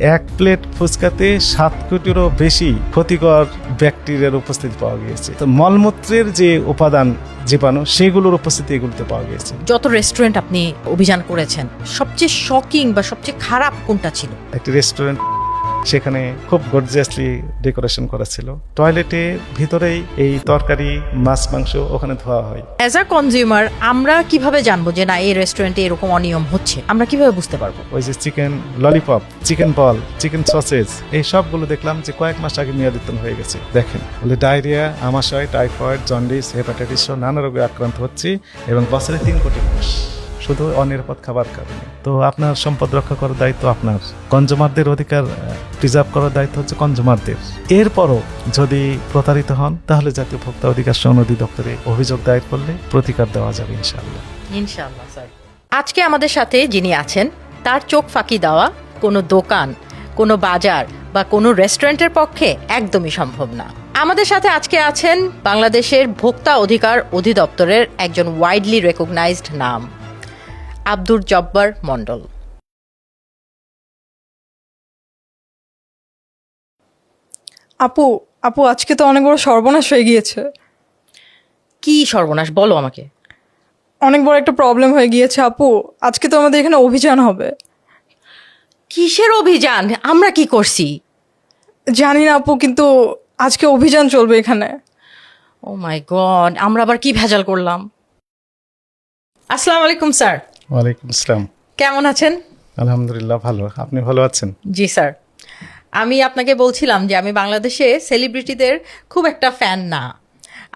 এক প্লেট ফুচকাতে 7 কোটিরও বেশি ক্ষতিকর ব্যাকটেরিয়ার উপস্থিতি পাওয়া গিয়েছে। তো মলমূত্রের যে উপাদান জীবাণু সেগুলোর উপস্থিতি এগুলোতে পাওয়া গিয়েছে। যত রেস্টুরেন্ট আপনি অভিযান করেছেন, সবচেয়ে শকিং বা সবচেয়ে খারাপ কোনটা ছিল? একটি রেস্টুরেন্ট, সেখানে খুব গর্জিয়াসলি ডেকোরেশন করা ছিল। টয়লেটে ভিতরেই এই তরকারি, মাছ, মাংস ওখানে ধোয়া হয়। অ্যাজ আ কনজিউমার আমরা কিভাবে জানবো যে না এই রেস্টুরেন্টে এরকম অনিয়ম হচ্ছে? আমরা কিভাবে বুঝতে পারবো? ওই যে চিকেন ললিপপ, চিকেন বল, চিকেন সসেজ, এই সবগুলো দেখলাম যে কয়েক মাস আগে মেয়াদোত্তীর্ণ হয়ে গেছে। দেখেন, বলে ডায়রিয়া, আমাশয়, টাইফয়েড, জন্ডিস, হেপাটাইটিস সহ নানা রোগে আক্রান্ত হচ্ছে এবং বছরে 3 কোটি মানুষ শুধু অনিরাপদ খাবার কারণে। তো আপনার সম্পদ রক্ষা করার দায়িত্ব আপনার, কনজিউমারদের অধিকার প্রিজার্ভ করার দায়িত্ব হচ্ছে কনজিউমারদের। এরপরও যদি প্রতারিত হন তাহলে জাতীয় ভোক্তা অধিকার সংরক্ষণ অধিদপ্তরে অভিযোগ দায়ের করলে প্রতিকার দেওয়া যাবে ইনশাআল্লাহ। ইনশাআল্লাহ স্যার। আজকে আমাদের সাথে যিনি আছেন তার চোখ ফাঁকি দেওয়া কোনো দোকান, কোনো বাজার বা কোনো রেস্টুরেন্টের পক্ষে একদমই সম্ভব না। আমাদের সাথে আজকে আছেন বাংলাদেশের ভোক্তা অধিকার অধিদপ্তরের একজন ওয়াইডলি রেকগনাইজড নাম, আব্দুর জব্বার মণ্ডল। আপু আপু আজকে তো অনেক বড় সর্বনাশ হয়ে গিয়েছে। কি সর্বনাশ বলো আমাকে। অনেক বড় একটা প্রবলেম হয়ে গিয়েছে আপু। আজকে তো আমাদের এখানে অভিযান হবে। কিসের অভিযান? আমরা কি করছি? জানি না আপু, কিন্তু আজকে অভিযান চলবে এখানে। ও মাই গড, আমরা আবার কি ভেজাল করলাম? আসসালামু আলাইকুম স্যার। ওয়ালাইকুম আসসালাম। কেমন আছেন? আলহামদুলিল্লাহ ভালো, আপনি ভালো আছেন? জি স্যার। আমি আপনাকে বলছিলাম যে আমি বাংলাদেশে সেলিব্রিটিদের খুব একটা ফ্যান না,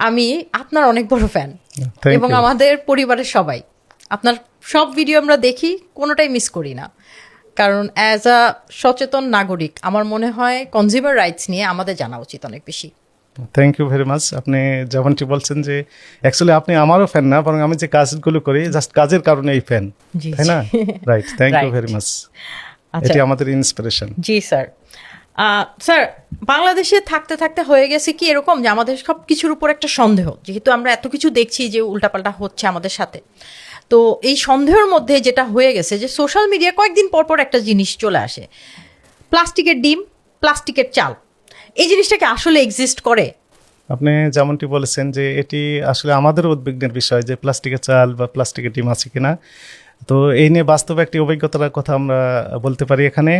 আমি আপনার অনেক বড় ফ্যান Thank এবং you. আমাদের পরিবারের সবাই আপনার সব ভিডিও আমরা দেখি, কোনোটাই মিস করি না। কারণ অ্যাজ আ সচেতন নাগরিক আমার মনে হয় কনজিউমার রাইটস নিয়ে আমাদের জানা উচিত অনেক বেশি। Thank you very much. আপনি যেমনটি বলছেন যে অ্যাকচুয়ালি আপনি আমারও ফ্যান না, বরং আমি যে কাজগুলো করি জাস্ট কাজের কারণে এই ফ্যান, জি, তাই না? Right, thank you Right. Very much. আচ্ছা এটি আমাদের ইন্সপিরেশন। জি স্যার। স্যার, বাংলাদেশে থাকতে থাকতে হয়ে গেছে কি এরকম যে আমাদের সব কিছুর উপর একটা সন্দেহ, যেহেতু আমরা এত কিছু দেখছি যে উল্টাপাল্টা হচ্ছে আমাদের সাথে, তো এই সন্দেহের মধ্যে যেটা হয়ে গেছে যে সোশ্যাল মিডিয়া কয়েকদিন পর পর একটা জিনিস চলে আসে, প্লাস্টিকের ডিম, প্লাস্টিকের চাল। এই জিনিসটাকে আসলে এক্সিস্ট করে? আপনি যেমনটি বলেছেন যে এটি আসলে আমাদের উদ্বিগ্নের বিষয় যে প্লাস্টিকের চাল বা প্লাস্টিকের ডিম আছে কিনা। তো এই নিয়ে বাস্তবে একটি অভিজ্ঞতার কথা আমরা বলতে পারি এখানে।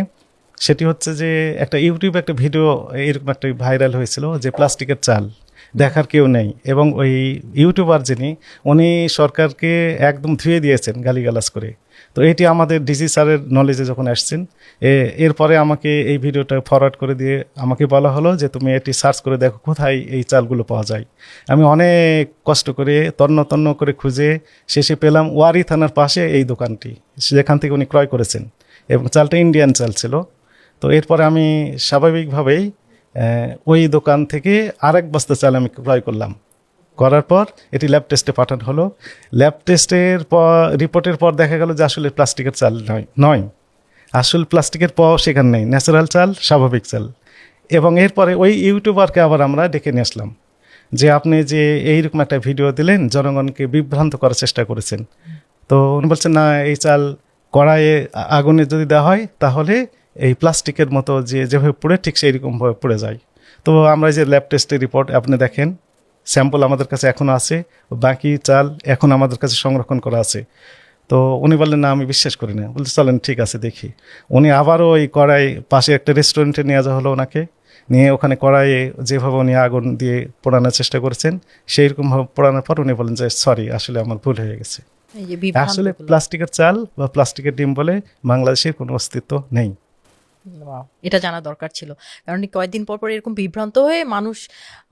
সেটি হচ্ছে যে একটা ইউটিউবে একটা ভিডিও এরকম একটা ভাইরাল হয়েছিল যে প্লাস্টিকের চাল দেখার কেউ নেই, এবং ওই ইউটিউবার যিনি উনি সরকারকে একদম ধুয়ে দিয়েছেন গালিগালাজ করে। তো এটি আমাদের ডিসি স্যারের নলেজে যখন আসছেন, এরপরে আমাকে এই ভিডিওটা ফরওয়ার্ড করে দিয়ে আমাকে বলা হলো যে তুমি এটি সার্চ করে দেখো কোথায় এই চালগুলো পাওয়া যায়। আমি অনেক কষ্ট করে তন্ন করে খুঁজে শেষে পেলাম ওয়ারি থানার পাশে এই দোকানটি, যেখান থেকে উনি ক্রয় করেছেন, এবং চালটা ইন্ডিয়ান চাল ছিল। তো এরপরে আমি স্বাভাবিকভাবেই ওই দোকান থেকে আরেক বস্তা চাল আমি ক্রয় করলাম। করার পর এটি ল্যাব টেস্টে পাঠানো হলো। ল্যাব টেস্টের পর রিপোর্টের পর দেখা গেল যে আসলে প্লাস্টিকের চাল নয়, আসল প্লাস্টিকের পাওয়া সেখানে নেই, ন্যাচারাল চাল, স্বাভাবিক চাল। এবং এরপরে ওই ইউটিউবারকে আবার আমরা ডেকে নিয়ে আসলাম যে আপনি যে এইরকম একটা ভিডিও দিলেন, জনগণকে বিভ্রান্ত করার চেষ্টা করেছেন। তো উনি বলছেন না, এই চাল কড়াইয়ে আগুনে যদি দেওয়া হয় তাহলে এই প্লাস্টিকের মতো যেভাবে পুড়ে ঠিক সেইরকমভাবে পুড়ে যায়। তো আমরা যে ল্যাব টেস্টের রিপোর্ট আপনি দেখেন, স্যাম্পল আমাদের কাছে এখনও আছে, বাকি চাল এখন আমাদের কাছে সংরক্ষণ করা আছে। তো উনি বললেন না, আমি বিশ্বাস করি না। বলতে চলেন ঠিক আছে দেখি। উনি আবারও ওই কড়াই পাশে একটা রেস্টুরেন্টে নিয়ে যাওয়া হলো, ওনাকে নিয়ে ওখানে কড়াইয়ে যেভাবে উনি আগুন দিয়ে পোড়ানোর চেষ্টা করেছেন সেইরকমভাবে পোড়ানোর পর উনি বলেন যে সরি, আসলে আমার ভুল হয়ে গেছে। এই যে বিভ্রান্ত আসলে গুলো। প্লাস্টিকের চাল বা প্লাস্টিকের ডিম বলে বাংলাদেশের কোনো অস্তিত্ব নেই। Wow, এটা জানা দরকার ছিল, কারণ কয়েকদিন পর পর এরকম বিভ্রান্ত হয়ে মানুষ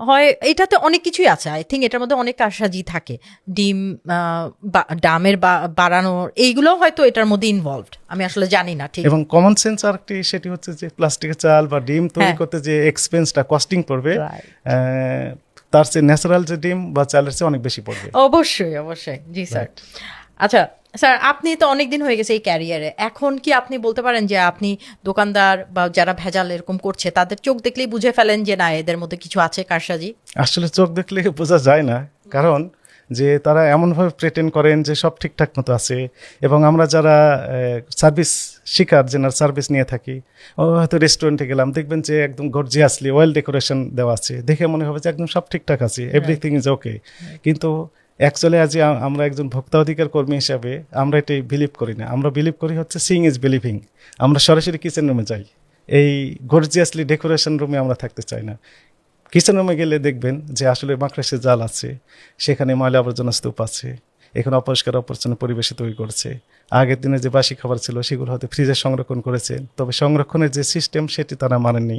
হয়। এটাতে অনেক কিছুই আছে, আই থিঙ্ক এটার মধ্যে অনেক কারসাজি থাকে, ডিম দামের বাড়ানোর, এইগুলো হয়তো এটার মধ্যে ইনভলভড, আমি আসলে জানি না ঠিক। এবং কমন সেন্স আরেকটি, সেটি হচ্ছে যে প্লাস্টিকের চাল বা ডিম তৈরি হ্যাঁ। করতে যে এক্সপেন্সটা কস্টিং পড়বে, Right. তার চেয়ে ন্যাচারাল যে ডিম বা চালের চেয়ে অনেক বেশি পড়বে। অবশ্যই অবশ্যই, জি স্যার। আচ্ছা স্যার, আপনি তো অনেক দিন হয়ে গেছে এই ক্যারিয়ারে, এখন কি আপনি বলতে পারেন যে আপনি দোকানদার বা যারা ভেজাল এরকম করছে তাদের চোখ দেখলেই বুঝে ফেলেন যে না এদের মধ্যে কিছু আছে কারসাজি? আসলে চোখ দেখলে বোঝা যায় না, কারণ যে তারা এমনভাবে প্রেটেন্ড করেন যে সব ঠিকঠাক মতো আছে, এবং আমরা যারা সার্ভিস শিকার জেনার সার্ভিস নিয়ে থাকি, হয়তো রেস্টুরেন্টে গেলাম, দেখবেন যে একদম গর্জিয়াসলি ওয়েল ডেকোরেশন দেওয়া আছে, দেখে মনে হবে যে একদম সব ঠিকঠাক আছে, এভরিথিং ইজ ওকে। কিন্তু অ্যাকচুয়ালি আজ আমরা একজন ভোক্তা অধিকার কর্মী হিসাবে আমরা এটাই বিলিভ করি না। আমরা বিলিভ করি হচ্ছে সিইং ইজ বিলিভিং। আমরা সরাসরি কিচেন রুমে যাই, এই গর্জিয়াসলি ডেকোরেশন রুমে আমরা থাকতে চাই না। কিচেন রুমে গেলে দেখবেন যে আসলে মাকড়াসের জাল আছে, সেখানে ময়লা আবর্জনা স্তূপ আছে, এখানে অপরিষ্কার অপরিচ্ছন্ন পরিবেশে তৈরি করছে। আগের দিনে যে বাসি খাবার ছিল সেগুলো হয়তো ফ্রিজে সংরক্ষণ করেছে, তবে সংরক্ষণের যে সিস্টেম সেটি তারা মানেননি।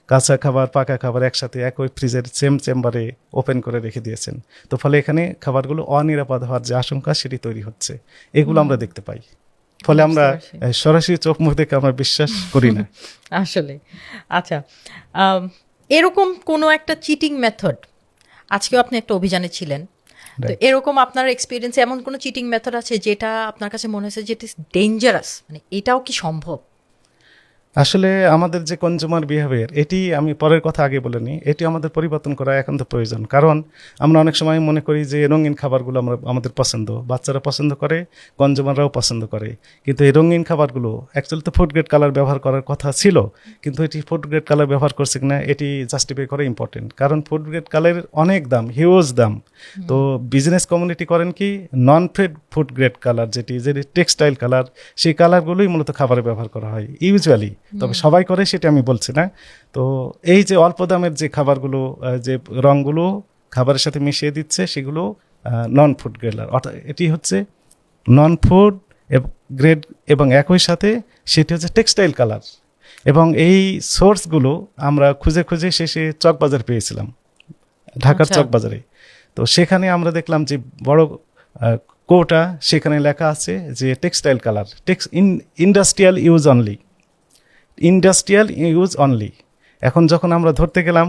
কাঁচা খাবার পাকা খাবার একসাথে একই ফ্রিজের সেম চেম্বারে ওপেন করে রেখে দিয়েছেন। তো ফলে এখানে খাবারগুলো অনিরাপদ হওয়ার যে আশঙ্কা সেটি তৈরি হচ্ছে, এগুলো আমরা দেখতে পাই। ফলে আমরা সরাসরি চোখ মুখ দেখে আমরা বিশ্বাস করি না। আসলে আচ্ছা, এরকম কোনো একটা চিটিং মেথড, আজকেও আপনি একটা অভিযানে ছিলেন, তো এরকম আপনার এক্সপিরিয়েন্সে এমন কোনো চিটিং মেথড আছে যেটা আপনার কাছে মনে হয়েছে যেটা ডেঞ্জারাস, মানে এটাও কি সম্ভব? আসলে আমাদের যে কনজিউমার বিহেভিয়ার, এটি আমি পরের কথা আগে বলে নিই, এটি আমাদের পরিবর্তন করা একান্ত প্রয়োজন। কারণ আমরা অনেক সময় মনে করি যে রঙিন খাবারগুলো আমাদের পছন্দ, বাচ্চারা পছন্দ করে, কনজিউমাররাও পছন্দ করে, কিন্তু এই রঙিন খাবারগুলো অ্যাকচুয়ালি তো ফুড গ্রেড কালার ব্যবহার করার কথা ছিল, কিন্তু এটি ফুড গ্রেড কালার ব্যবহার করছে কিনা এটি জাস্টিফাই করা ইম্পর্টেন্ট। কারণ ফুড গ্রেড কালারের অনেক দাম, হিউজ দাম। তো বিজনেস কমিউনিটি করেন কি, নন ফুড গ্রেড কালার যেটি টেক্সটাইল কালার, সেই কালারগুলোই মূলত খাবারে ব্যবহার করা হয় ইউজুয়ালি, তবে সবাই করে সেটা আমি বলছি না। তো এই যে অল্প দামের যে খাবারগুলো, যে রঙগুলো খাবারের সাথে মিশিয়ে দিচ্ছে, সেগুলো নন ফুড গ্রেড, অর্থাৎ এটি হচ্ছে নন ফুড গ্রেড, এবং একই সাথে সেটি হচ্ছে টেক্সটাইল কালার। এবং এই সোর্সগুলো আমরা খুঁজে খুঁজে শেষে চকবাজার পেয়েছিলাম, ঢাকার চকবাজারে। তো সেখানে আমরা দেখলাম যে বড় কোটা, সেখানে লেখা আছে যে textile colour, industrial use only. এখন যখন আমরা ধরতে গেলাম,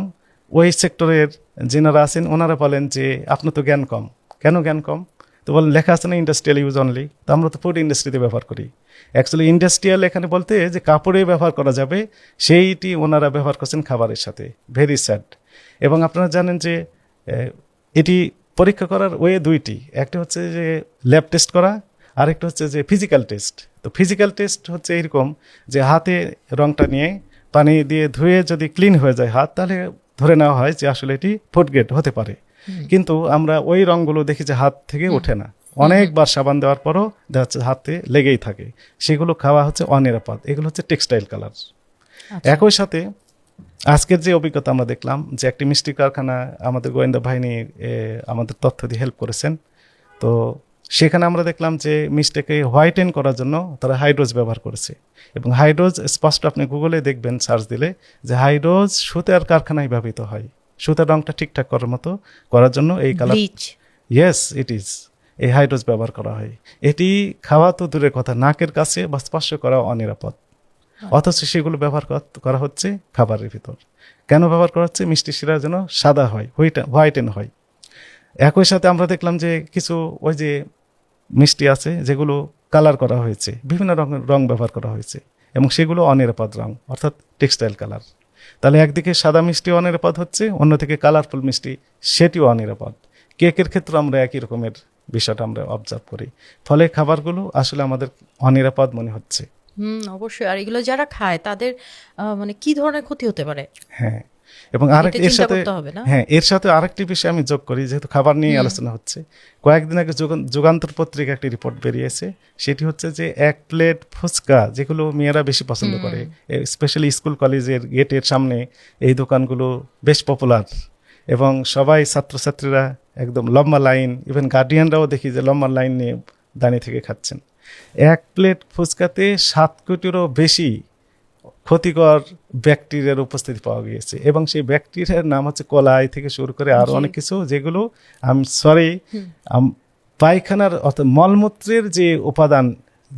ওই সেক্টরের যেনারা আছেন ওনারা বলেন যে আপনার তো জ্ঞান কম। কেন জ্ঞান কম? তো বলেন লেখা আছে না ইন্ডাস্ট্রিয়াল ইউজ অনলি, তো আমরা তো ফুড ইন্ডাস্ট্রিতে ব্যবহার করি। অ্যাকচুয়ালি ইন্ডাস্ট্রিয়াল এখানে বলতে যে কাপড়ে ব্যবহার করা যাবে, সেইটি ওনারা ব্যবহার করছেন খাবারের সাথে। Very sad. এবং আপনারা জানেন যে এটি পরীক্ষা করার ওয়ে দুইটি, একটা হচ্ছে যে ল্যাব টেস্ট করা, আরেকটা হচ্ছে যে ফিজিক্যাল টেস্ট। তো ফিজিক্যাল টেস্ট হচ্ছে এরকম যে হাতে রংটা নিয়ে পানি দিয়ে ধুয়ে যদি ক্লিন হয়ে যায় হাত, তাহলে ধরে নেওয়া হয় যে আসলে এটি ফুড গ্রেড হতে পারে। কিন্তু আমরা ওই রঙগুলো দেখি যে হাত থেকে ওঠে না, অনেকবার সাবান দেওয়ার পরও দেখা যাচ্ছে হাতে লেগেই থাকে, সেগুলো খাওয়া হচ্ছে অনিরাপদ। এগুলো হচ্ছে টেক্সটাইল কালার। একই সাথে আজকের যে অভিজ্ঞতা আমরা দেখলাম যে একটি মিষ্টি কারখানা আমাদের গোয়েন্দা বাহিনী আমাদের তথ্য দিয়ে হেল্প করেছেন। তো সেখানে আমরা দেখলাম যে মিষ্টিকে হোয়াইটেন করার জন্য তারা হাইড্রোজ ব্যবহার করেছে, এবং হাইড্রোজ স্পষ্ট আপনি গুগলে দেখবেন, সার্চ দিলে, যে হাইড্রোজ সুতার কারখানায় ব্যবহৃত হয় সুতার রংটা ঠিকঠাক করার মতো করার জন্য। এই কালার, ইয়েস ইট ইজ, এই হাইড্রোজ ব্যবহার করা হয়। এটি খাওয়া তো দূরের কথা, নাকের কাছে বা স্পর্শ করা অনিরাপদ, অথচ সেগুলো ব্যবহার করা হচ্ছে খাবারের ভিতর। কেন ব্যবহার করা হচ্ছে? মিষ্টি শিরা যেন সাদা হয়, হোয়াইটেন হয়। একই সাথে আমরা দেখলাম যে কিছু ওই যে মিষ্টি আছে যেগুলো কালার করা হয়েছে, বিভিন্ন রঙের রং ব্যবহার করা হয়েছে, এবং সেগুলো অনিরাপদ রং, অর্থাৎ টেক্সটাইল কালার। তাহলে একদিকে সাদা মিষ্টি অনিরাপদ হচ্ছে, অন্যদিকে কালারফুল মিষ্টি সেটিও অনিরাপদ। কেকের ক্ষেত্রে আমরা একই রকমের বিষয়টা আমরা অবজার্ভ করি। ফলে খাবারগুলো আসলে আমাদের অনিরাপদ মনে হচ্ছে। অবশ্যই। আর এগুলো যারা খায় তাদের মানে কি ধরনের ক্ষতি হতে পারে? হ্যাঁ, এবং এর সাথে আরেকটি বিষয় আমি যোগ করি, যেহেতু খাবার নিয়ে আলোচনা হচ্ছে। কয়েকদিন আগে যুগান্তর পত্রিকা একটি রিপোর্ট বেরিয়েছে, সেটি হচ্ছে যে 1 প্লেট ফুচকা, যেগুলো মেয়েরা বেশি পছন্দ করে, স্পেশালি স্কুল কলেজের গেটের সামনে এই দোকানগুলো বেশ পপুলার, এবং সবাই ছাত্রছাত্রীরা একদম লম্বা লাইন, ইভেন গার্ডিয়ানরাও দেখি যে লম্বা লাইন নিয়ে দাঁড়িয়ে থেকে খাচ্ছেন। 1 প্লেট ফুচকাতে 7 কোটিরও বেশি ক্ষতিকর ব্যাকটেরিয়ার উপস্থিতি পাওয়া গিয়েছে, এবং সেই ব্যাকটেরিয়ার নাম হচ্ছে কলাই থেকে শুরু করে আরো অনেক কিছু, যেগুলো পায়খানার অর্থাৎ মলমূত্রের যে উপাদান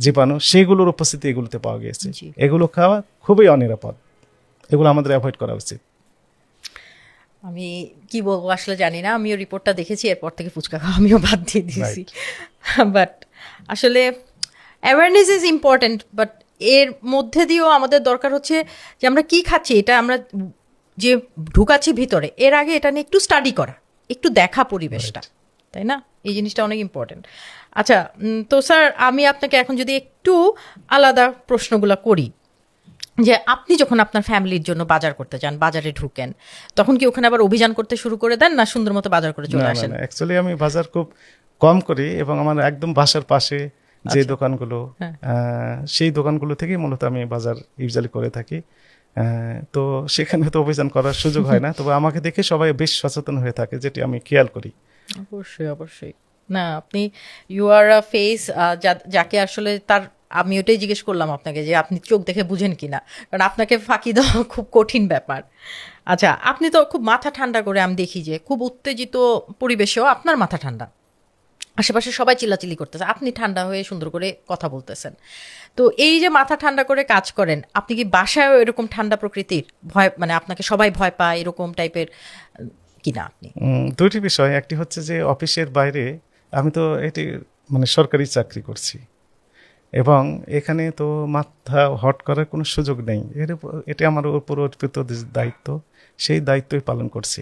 জীবাণু, সেগুলোর উপস্থিতি এগুলোতে পাওয়া গিয়েছে। এগুলো খাওয়া খুবই অনিরাপদ, এগুলো আমাদের অ্যাভয়েড করা উচিত। আমি কি বলবো আসলে জানি না, আমিও রিপোর্টটা দেখেছি, এরপর থেকে ফুচকা খাওয়া আমিও বাদ দিয়ে দিয়েছি। বাট আসলে অ্যাওয়ারনেস ইজ ইম্পর্টেন্ট, বাট এর মধ্যে দিয়েও আমাদের দরকার হচ্ছে যে আমরা কি খাচ্ছি, এটা আমরা যে ঢুকাচ্ছি ভিতরে, এর আগে এটা নিয়ে একটু স্টাডি করা, একটু দেখা পরিবেশটা, তাই না? এই জিনিসটা অনেক ইম্পর্টেন্ট। আচ্ছা, তো স্যার আমি আপনাকে এখন যদি একটু আলাদা প্রশ্নগুলো করি, যে আপনি যখন আপনার ফ্যামিলির জন্য বাজার করতে যান, বাজারে ঢুকেন, তখন কি ওখানে আবার অভিযান করতে শুরু করে দেন, না সুন্দর মতো বাজার করে চলে আসেন? অ্যাকচুয়ালি আমি বাজার খুব কম করি, এবং আমার একদম বাসার পাশে যে দোকানগুলো, হ্যাঁ। সেই দোকানগুলো থেকেই মূলত আমি বাজার ইউজুয়ালি করে থাকি। তো সেখানে তো অভিযান করার সুযোগ হয় না, তবে আমাকে দেখে সবাই বেশ সচেতন হয়ে থাকে, যেটি আমি খেয়াল করি। অবশ্যই অবশ্যই। না, আপনি ইউ আর আ ফেস, যাকে আসলে তার, আমি ওটাই জিজ্ঞেস করলাম আপনাকে যে আপনি চোখ দেখে বুঝেন কিনা, কারণ আপনাকে ফাঁকি দেওয়া খুব কঠিন ব্যাপার। আচ্ছা, আপনি তো খুব মাথা ঠান্ডা করে, আমি দেখি যে খুব উত্তেজিত পরিবেশেও আপনার মাথা ঠান্ডা, আশেপাশে সবাই চিল্লাচিল্লি করতেছে, আপনি ঠান্ডা হয়ে সুন্দর করে কথা বলতেছেন। তো এই যে মাথা ঠান্ডা করে কাজ করেন, আপনি কি বাসায়ও এরকম ঠান্ডা প্রকৃতির, ভয় মানে আপনাকে সবাই ভয় পায় এরকম টাইপের কিনা আপনি? দুইটি বিষয়, একটি হচ্ছে যে অফিসের বাইরে আমি তো এটি মানে সরকারি চাকরি করছি, এবং এখানে তো মাথা হট করার কোনো সুযোগ নেই। এটা আমার উপর অর্পিত যে দায়িত্ব, সেই দায়িত্বই পালন করছি।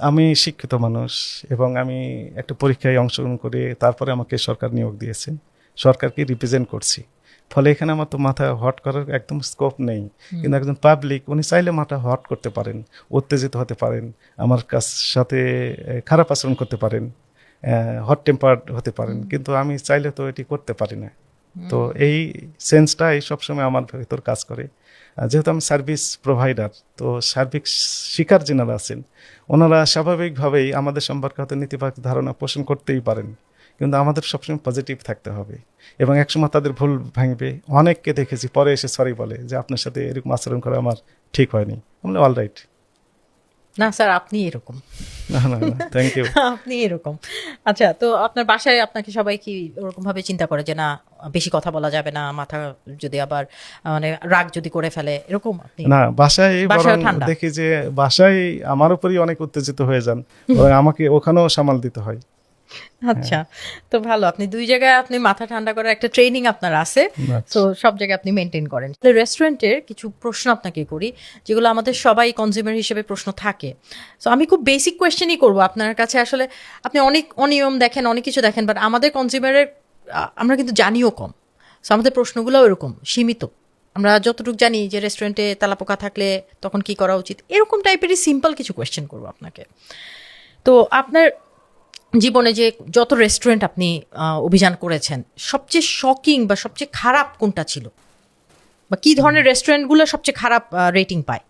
আমি শিক্ষিত মানুষ, এবং আমি একটা পরীক্ষায় অংশগ্রহণ করে তারপরে আমাকে সরকার নিয়োগ দিয়েছে, সরকারকে রিপ্রেজেন্ট করছি। ফলে এখানে আমার তো মাথা হট করার একদম স্কোপ নেই। কিন্তু একজন পাবলিক, উনি চাইলে মাথা হট করতে পারেন, উত্তেজিত হতে পারেন, আমার সাথে খারাপ আচরণ করতে পারেন, হট টেম্পার্ড হতে পারেন, কিন্তু আমি চাইলে তো এটি করতে পারি না। তো এই সেন্সটাই সবসময় আমার ভেতর কাজ করে। যেহেতু আমি সার্ভিস প্রোভাইডার, তো সার্ভিস শিকার যেনারা আছেন, ওনারা স্বাভাবিকভাবেই আমাদের সম্পর্কে হয়তো নেতিবাচক ধারণা পোষণ করতেই পারেন, কিন্তু আমাদের সবসময় পজিটিভ থাকতে হবে, এবং একসময় তাদের ভুল ভাঙবে। অনেককে দেখেছি পরে এসে সরি বলে যে আপনার সাথে এরকম আচরণ করা আমার ঠিক হয়নি। আমরা অল রাইট। না স্যার, আপনি এরকম। না না না, থ্যাংক ইউ। আপনি এরকম। আচ্ছা, তো আপনার বাসায় আপনাকে সবাই কি ওরকম ভাবে চিন্তা করে যে না, বেশি কথা বলা যাবে না, মাথা যদি আবার মানে রাগ যদি করে ফেলে, এরকম? আপনি না, বাসায় বাসায় বরং ঠান্ডা? দেখি যে বাসায় আমার উপরই অনেক উত্তেজিত হয়ে যান, এবং আমাকে ওখানেও সামাল দিতে হয়। আচ্ছা, তো ভালো, আপনি দুই জায়গায় আপনি মাথা ঠান্ডা করার একটা ট্রেনিং আপনার আছে, আচ্ছা। তো সব জায়গায় আপনি মেনটেন করেন। রেস্টুরেন্টের কিছু প্রশ্ন আপনাকে করি, যেগুলো আমাদের সবাই কনজিউমার হিসেবে প্রশ্ন থাকে। তো আমি খুব বেসিক কোয়েশ্চেনই করব আপনার কাছে। আসলে আপনি অনেক অনিয়ম দেখেন, অনেক কিছু দেখেন, বাট আমাদের কনজিউমারের আমরা কিন্তু জানিও কম। সো আমাদের প্রশ্নগুলোও এরকম সীমিত। আমরা যতটুকু জানি যে রেস্টুরেন্টে তেলাপোকা থাকলে তখন কি করা উচিত, এরকম টাইপেরই সিম্পল কিছু কোয়েশ্চেন করবো আপনাকে। তো আপনার জীবনে যে যত রেস্টুরেন্ট আপনি অভিযান করেছেন, সবচেয়ে শকিং বা সবচেয়ে খারাপ কোনটা ছিল, বা কি ধরনের রেস্টুরেন্টগুলো সবচেয়ে খারাপ রেটিং পায়?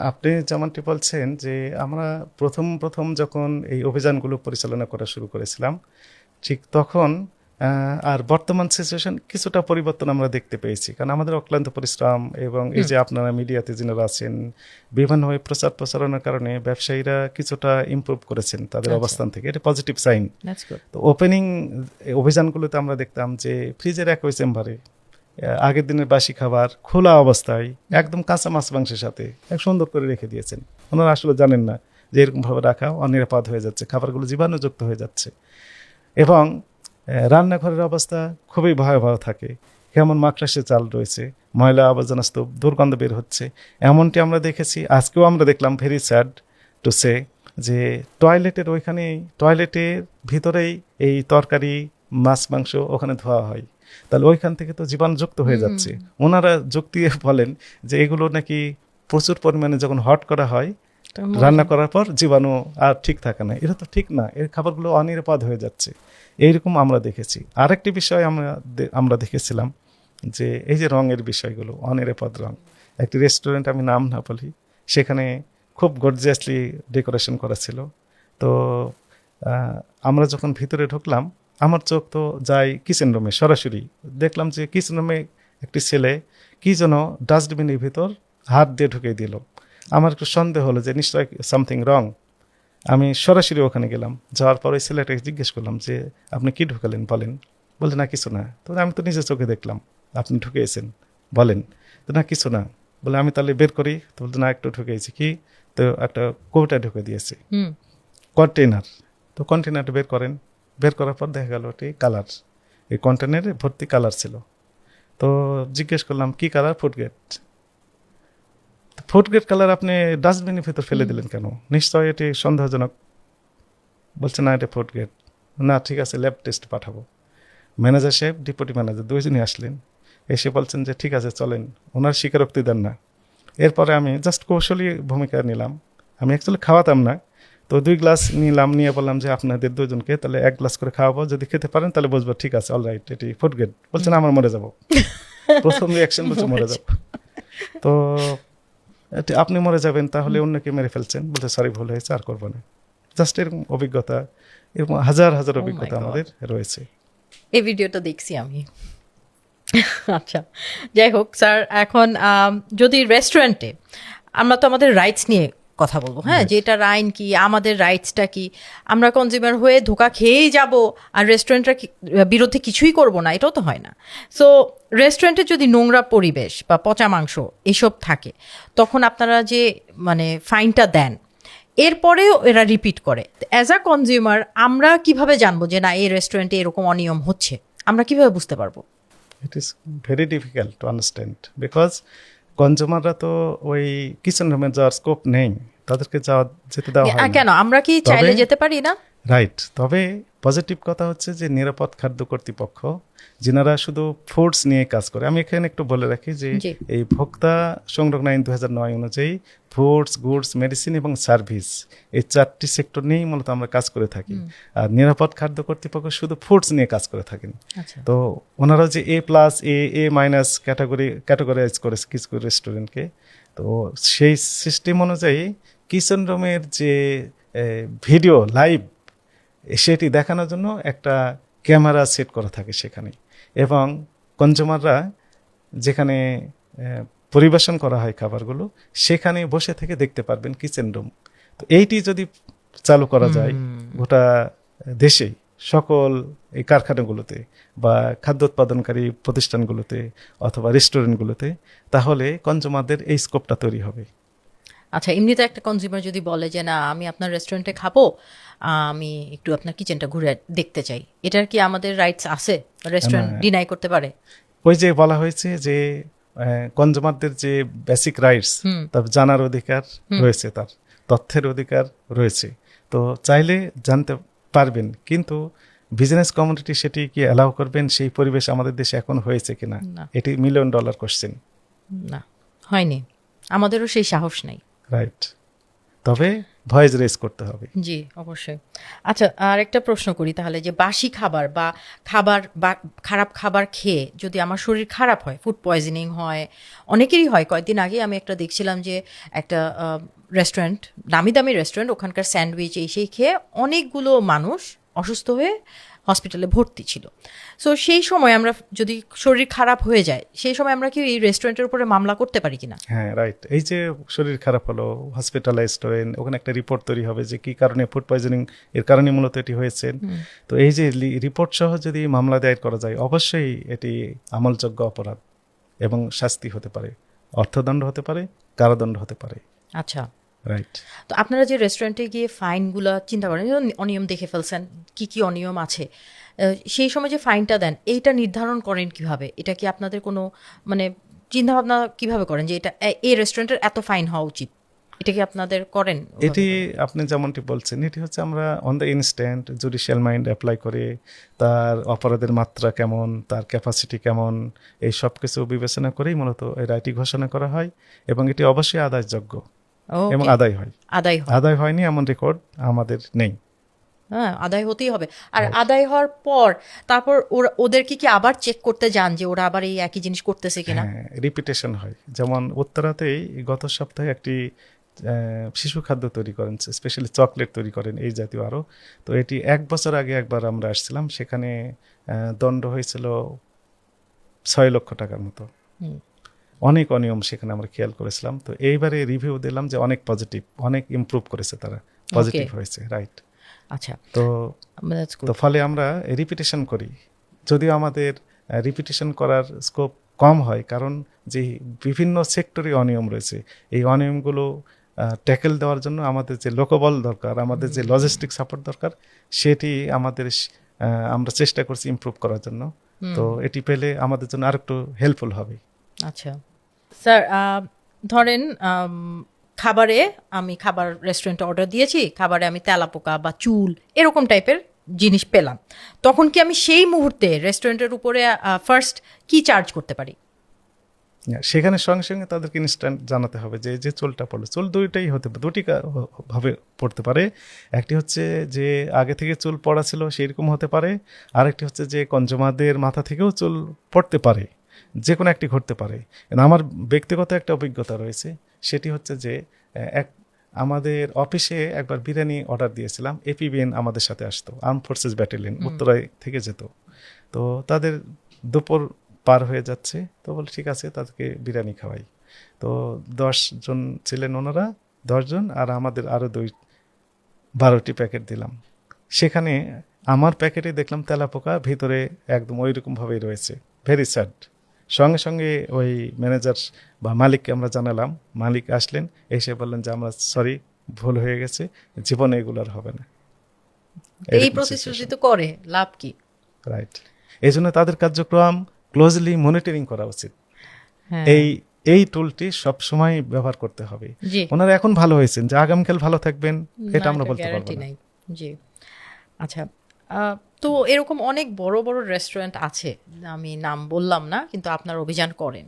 আপনি যেমনটি বলছেন যে আমরা প্রথম প্রথম যখন এই অভিযানগুলো পরিচালনা করা শুরু করেছিলাম, ঠিক তখন আর বর্তমান সিচুয়েশন কিছুটা পরিবর্তন আমরা দেখতে পেয়েছি, কারণ আমাদের অক্লান্ত পরিশ্রম এবং এই যে আপনারা মিডিয়াতে যিনারা আছেন, বিভিন্নভাবে প্রচার প্রচারণার কারণে ব্যবসায়ীরা কিছুটা ইমপ্রুভ করেছেন তাদের অবস্থান থেকে। এটা পজিটিভ সাইন। তো ওপেনিং অভিযানগুলোতে আমরা দেখতাম যে ফ্রিজের একই চেম্বারে আগের দিনের বাসি খাবার খোলা অবস্থায় একদম কাঁচা মাছ মাংসের সাথে এক সুন্দর করে রেখে দিয়েছেন। ওনারা আসলে জানেন না যে এরকমভাবে রাখা অনিরাপদ হয়ে যাচ্ছে, খাবারগুলো জীবাণুযুক্ত হয়ে যাচ্ছে, এবং রান্নাঘরের অবস্থা খুবই ভয়াবহ থাকে। কেমন মাকড়াসে চাল রয়েছে, ময়লা আবর্জনা স্তূপ, দুর্গন্ধ বের হচ্ছে, এমনটি আমরা দেখেছি। আজকেও আমরা দেখলাম, ভেরি স্যাড টু সে, যে টয়লেটের টয়লেটের ভিতরেই এই তরকারি মাছ মাংস ওখানে ধোয়া হয়। তাহলে ওইখান থেকে তো জীবাণুযুক্ত হয়ে যাচ্ছে। ওনারা যুক্তি বলেন যে এগুলো নাকি প্রচুর পরিমাণে যখন হট করা হয়, রান্না করার পর জীবাণু আর ঠিক থাকে না। এটা তো ঠিক না, এর খাবারগুলো অনিরাপদ হয়ে যাচ্ছে। এইরকম আমরা দেখেছি। আরেকটি বিষয় আমরা দেখেছিলাম যে এই যে রঙের বিষয়গুলো, অনিরাপদ রং। একটি রেস্টুরেন্ট, আমি নাম না বলি, সেখানে খুব গর্জিয়াসলি ডেকোরেশন করা ছিল। তো আমরা যখন ভিতরে ঢুকলাম, আমার চোখ তো যায় কিচেন রুমে, সরাসরি দেখলাম যে কিচেন রুমে একটি ছেলে কি যেন ডাস্টবিনের ভিতর হাত দিয়ে ঢুকিয়ে দিল। আমার একটু সন্দেহ হলো যে নিশ্চয়ই সামথিং রং। আমি সরাসরি ওখানে গেলাম, যাওয়ার পর ওই ছেলেটাকে জিজ্ঞেস করলাম যে আপনি কি ঢুকালেন বলেন। বলতে না কিছু না। তো আমি তো নিজের চোখে দেখলাম, আপনি ঢুকিয়েছেন বলেন। তো না কিছু না। বলে আমি তাহলে বের করি। তো বলতে না, একটু ঢুকিয়েছি। কি? তো একটা কৌটা ঢুকে দিয়েছে, কন্টেনার। তো কন্টেনারটা বের করেন। বের করার পর দেখা গেল ওটি কালার, এই কন্টেনারে ভর্তি কালার ছিল। তো জিজ্ঞেস করলাম কি কালার? ফুড গ্রেড কালার আপনি ডাস্টবিনের ভিতর ফেলে দিলেন কেন? নিশ্চয় এটি সন্দেহজনক। বলছে না এটা ফুড গ্রেড। না ঠিক আছে, ল্যাব টেস্ট পাঠাবো। ম্যানেজার সাহেব, ডেপুটি ম্যানেজার দুইজনই আসলেন, এসে বলছেন যে ঠিক আছে চলেন, ওনার স্বীকারোক্তি দেন না। এরপরে আমি জাস্ট কৌশলী ভূমিকা নিলাম, আমি অ্যাকচুয়ালি খাওয়াতাম না, তো 2 গ্লাস নিলাম, নিয়ে বললাম যে আপনাদের দুজনকে তাহলে 1 গ্লাস করে খাওয়াবো, যদি খেতে পারেন তাহলে বুঝবো ঠিক আছে অলরাইট এটি ফুড গ্রেড। বলছেন আমার মরে যাবো। প্রথম রিয়াকশন বলছে মরে যাবো। তো আপনি মরে যাবেন তাহলে অন্যকে মেরে ফেলছেন, বলতে সরি ভুল হয়েছে আর করবো না। জাস্ট এরকম অভিজ্ঞতা, এরকম হাজার হাজার my অভিজ্ঞতা God. আমাদের রয়েছে। এই ভিডিওটা দেখছি আমি। আচ্ছা, যাই হোক স্যার, এখন যদি রেস্টুরেন্টে আমরা তো আমাদের রাইটস নিয়ে কথা বলবো, হ্যাঁ, যে এটার আইন কি, আমাদের রাইটসটা কি, আমরা কনজিউমার হয়ে ধোকা খেয়েই যাব আর রেস্টুরেন্টের বিরুদ্ধে কিছুই করব না, এটাও তো হয় না। সো রেস্টুরেন্টে যদি নোংরা পরিবেশ বা পচা মাংস এসব থাকে, তখন আপনারা যে মানে ফাইনটা দেন, এরপরেও এরা রিপিট করে, অ্যাজ আ কনজিউমার আমরা কিভাবে জানবো যে না এই রেস্টুরেন্টে এরকম অনিয়ম হচ্ছে? আমরা কিভাবে বুঝতে পারবো? It is very difficult to understand, because কনজিউমাররা তো ওই কিচেন রুমে যাওয়ার স্কোপ নেই, তাদেরকে যেতে দেওয়া হয় না। কেন, আমরা কি চাইলে যেতে পারি না? রাইট। তবে পজিটিভ কথা হচ্ছে যে নিরাপদ খাদ্য কর্তৃপক্ষ, যিনারা শুধু ফুডস নিয়ে কাজ করে, আমি এখানে একটু বলে রাখি যে জি। এই ভোক্তা সংরক্ষণ আইন 2009 অনুযায়ী ফুডস, গুডস, মেডিসিন এবং সার্ভিস, এই 4টি সেক্টর নিয়েই মূলত আমরা কাজ করে থাকি। আর নিরাপদ খাদ্য কর্তৃপক্ষ শুধু ফুডস নিয়ে কাজ করে থাকেন। আচ্ছা, তো ওনারা যে A+, A- ক্যাটাগরাইজ করেছে কিছু রেস্টুরেন্টকে, তো সেই সিস্টেম অনুযায়ী কিচেন রুমের যে ভিডিও লাইভ সেটি দেখানোর জন্য একটা ক্যামেরা সেট করা থাকে সেখানে, এবং কনজিউমাররা যেখানে পরিবেশন করা হয় খাবারগুলো সেখানে বসে থেকে দেখতে পারবেন কিচেন রুম। তো এইটি যদি চালু করা যায় গোটা দেশেই সকল এই কারখানাগুলোতে বা খাদ্য উৎপাদনকারী প্রতিষ্ঠানগুলোতে অথবা রেস্টুরেন্টগুলোতে, তাহলে কনজিউমারদের এই স্কোপটা তৈরি হবে। আচ্ছা, এমনিতে একটা কনজিউমার যদি বলে যে না আমি আপনার রেস্টুরেন্টে খাবো, আমি একটু আপনার কিচেনটা ঘুরে দেখতে চাই, এটার কি আমাদের রাইটস আছে? রেস্টুরেন্ট ডিনাই করতে পারে? ওই যে বলা হয়েছে যে কনজিউমারদের যে বেসিক রাইটস, তার জানার অধিকার রয়েছে, তার তথ্যের অধিকার রয়েছে, তো চাইলে জানতে পারবেন, কিন্তু বিজনেস কমিউনিটি সেটি কি অ্যালাউ করবেন? সেই পরিবেশ আমাদের দেশে এখন হয়েছে কিনা, না। এটি $1 মিলিয়ন কোশ্চেন। না, হয়নি, আমাদেরও সেই সাহস নেই। রাইট, তবে ভয়েস রেজ করতে হবে। জি, অবশ্যই। আচ্ছা, আর একটা প্রশ্ন করি তাহলে, যে বাসি খাবার বা খারাপ খাবার খেয়ে যদি আমার শরীর খারাপ হয়, ফুড পয়জনিং হয়, অনেকেরই হয়। কয়েকদিন আগে আমি একটা দেখছিলাম যে একটা রেস্টুরেন্ট, দামি দামি রেস্টুরেন্ট, ওখানকার স্যান্ডউইচ এই সেই খেয়ে অনেকগুলো মানুষ অসুস্থ হয়ে হসপিটালে ভর্তি ছিল। সো সেই সময় আমরা যদি শরীর খারাপ হয়ে যায়, সেই সময় আমরা কি এই রেস্টুরেন্টের উপরে মামলা করতে পারি কিনা? হ্যাঁ রাইট, এই যে শরীর খারাপ হলো, হসপিটালাইজড হলেন, ওখানে একটা রিপোর্ট তৈরি হবে যে কি কারণে ফুড পয়জনিং এর কারণে মূলত এটি হয়েছে। তো এই যে রিপোর্ট সহ যদি মামলা দায়ের করা যায়, অবশ্যই এটি আমলযোগ্য অপরাধ এবং শাস্তি হতে পারে, অর্থদণ্ড হতে পারে, কারাদণ্ড হতে পারে। আচ্ছা, রাইট। তো আপনারা যে রেস্টুরেন্টে গিয়ে ফাইনগুলো চিন্তা করেন, যেমন অনিয়ম দেখে ফেলছেন, কি কি অনিয়ম আছে, সেই সময় যে ফাইনটা দেন, এইটা নির্ধারণ করেন কিভাবে? এটা কি আপনাদের কোনো মানে চিন্তাভাবনা কিভাবে করেন যে এটা এই রেস্টুরেন্টের এত ফাইন হওয়া উচিত? এটা কি আপনাদের করেন? এটি আপনি যেমনটি বলছেন, এটি হচ্ছে আমরা on the instant judicial mind apply করে তার অপরাধের মাত্রা কেমন, তার ক্যাপাসিটি কেমন, এই সব কিছু বিবেচনা করেই মূলত এই রায়টি ঘোষণা করা হয়, এবং এটি অবশ্যই আদায়যোগ্য এবং আদায় হয়। আদায় হয়? আদায় হয়নি এমন রেকর্ড আমাদের নেই। হ্যাঁ, আদায় হতেই হবে। আর আদায় হওয়ার পর তারপর ওদেরকে কি আবার চেক করতে যান যে ওরা আবার এই একই জিনিস করতেছে কিনা? হ্যাঁ, রিপিটেশন হয়। যেমন উত্তরাতেই গত সপ্তাহে একটি শিশু খাদ্য তৈরি করেন, স্পেশালি চকলেট তৈরি করেন এই জাতীয় আরও। তো এটি 1 বছর আগে একবার আমরা আসছিলাম, সেখানে দণ্ড হয়েছিল 6 লক্ষ টাকার মতো। অনেক অনিয়ম সেখানে আমরা খেয়াল করেছিলাম। তো এইবারে রিভিউ দিলাম যে অনেক পজিটিভ, অনেক ইমপ্রুভ করেছে তারা, পজিটিভ হয়েছে। রাইট। আচ্ছা, তো that's good. তো ফলে আমরা রিপিটেশন করি, যদিও আমাদের রিপিটেশন করার স্কোপ কম হয়, কারণ যে বিভিন্ন সেক্টরে অনিয়ম রয়েছে, এই অনিয়মগুলো ট্যাকেল দেওয়ার জন্য আমাদের যে লোকবল দরকার, আমাদের যে লজিস্টিক সাপোর্ট দরকার, সেটি আমাদের আমরা চেষ্টা করছি ইমপ্রুভ করার জন্য। তো এটি পেলে আমাদের জন্য আরেকটু হেল্পফুল হবে। আচ্ছা স্যার, ধরেন খাবারে আমি খাবার রেস্টুরেন্টে অর্ডার দিয়েছি, খাবারে আমি তেলাপোকা বা চুল এরকম টাইপের জিনিস পেলাম, তখন কি আমি সেই মুহূর্তে রেস্টুরেন্টের উপরে ফার্স্ট কি চার্জ করতে পারি? সেখানে সঙ্গে সঙ্গে তাদেরকে ইনস্ট্যান্ট জানাতে হবে যে যে চুলটা পড়লো, চুল দুইটাই হতে পারে, দুটি ভাবে পড়তে পারে। একটি হচ্ছে যে আগে থেকে চুল পড়া ছিল সেইরকম হতে পারে, আরেকটি হচ্ছে যে কনজুমারদের মাথা থেকেও চুল পড়তে পারে, যে কোনো একটি ঘটতে পারে। কিন্তু আমার ব্যক্তিগত একটা অভিজ্ঞতা রয়েছে, সেটি হচ্ছে যে আমাদের অফিসে একবার বিরিয়ানি অর্ডার দিয়েছিলাম, এপিবিএন আমাদের সাথে আসতো, আর্ম ফোর্সেস ব্যাটালিয়ন, উত্তরায় থেকে যেত। তো তাদের দুপুর পার হয়ে যাচ্ছে, তো বলে ঠিক আছে তাদেরকে বিরিয়ানি খাওয়াই। তো 10 জন ছিলেন ওনারা, 10 জন, আর আমাদের আরও 12টি প্যাকেট দিলাম। সেখানে আমার প্যাকেটে দেখলাম তেলাপোকা ভিতরে একদম ওই রকমভাবেই রয়েছে, ভেরি স্যাড। সঙ্গে সঙ্গে ওই ম্যানেজার বা মালিককে আমরা জানালাম, মালিক আসলেন, এসে বললেন যে আমরা সরি, ভুল হয়ে গেছে, জীবনে এগুলো আর হবে না। এই প্রতিশ্রুতি তো করে লাভ কি? রাইট, এই জন্য তাদের কার্যক্রম ক্লোজলি মনিটরিং করা উচিত। হ্যাঁ। এই টুলটি সবসময় ব্যবহার করতে হবে। জি। ওনারা এখন ভালো হয়েছেন, যে আগামীকাল ভালো থাকবেন এটা আমরা বলতে পারবো গ্যারান্টি না। নাই। জি। আচ্ছা, তো এরকম অনেক বড় বড় রেস্টুরেন্ট আছে, আমি নাম বললাম না, কিন্তু আপনারা অভিযান করেন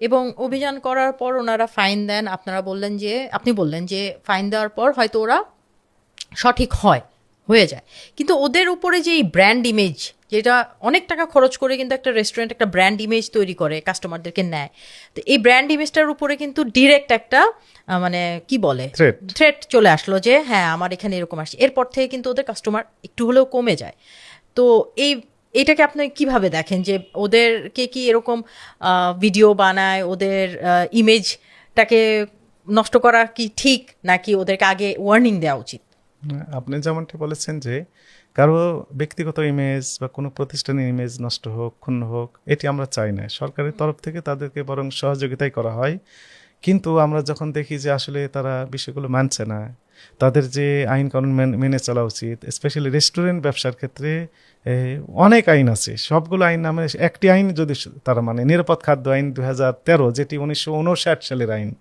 এবং অভিযান করার পর ওনারা ফাইন দেন। আপনি বললেন যে ফাইন দেওয়ার পর হয়তো ওরা সঠিক হয়ে যায়, কিন্তু ওদের উপরে যে এই ব্র্যান্ড ইমেজ, যেটা অনেক টাকা খরচ করে কিন্তু একটা রেস্টুরেন্ট একটা ব্র্যান্ড ইমেজ তৈরি করে, কাস্টমারদেরকে নেয়, তো এই ব্র্যান্ড ইমেজটার উপরে কিন্তু ডিরেক্ট একটা মানে কি বলে থ্রেট চলে আসলো যে হ্যাঁ আমার এখানে এরকম আসছে, এরপর থেকে কিন্তু ওদের কাস্টমার একটু হলেও কমে যায়। তো এইটাকে আপনি কিভাবে দেখেন যে ওদেরকে কি এরকম ভিডিও বানায়, ওদের ইমেজটাকে নষ্ট করা কি ঠিক, নাকি ওদেরকে আগে ওয়ার্নিং দেওয়া উচিত? আপনি যেমনটি বলেছেন যে কারো ব্যক্তিগত ইমেজ বা কোনো প্রতিষ্ঠানের ইমেজ নষ্ট হোক, ক্ষুণ্ণ হোক, এটি আমরা চাই না। সরকারের তরফ থেকে তাদেরকে বরং সহযোগিতাই করা হয়। কিন্তু আমরা যখন দেখি যে আসলে তারা বিষয়গুলো মানছে না, তাদের যে আইন কানুন মেনে চলা উচিত, স্পেশালি রেস্টুরেন্ট ব্যবসার ক্ষেত্রে অনেক আইন আছে, সবগুলো আইন নামে একটি আইন যদি তারা মানে, নিরাপদ খাদ্য আইন 2013, যেটি 1959 সালের আইন।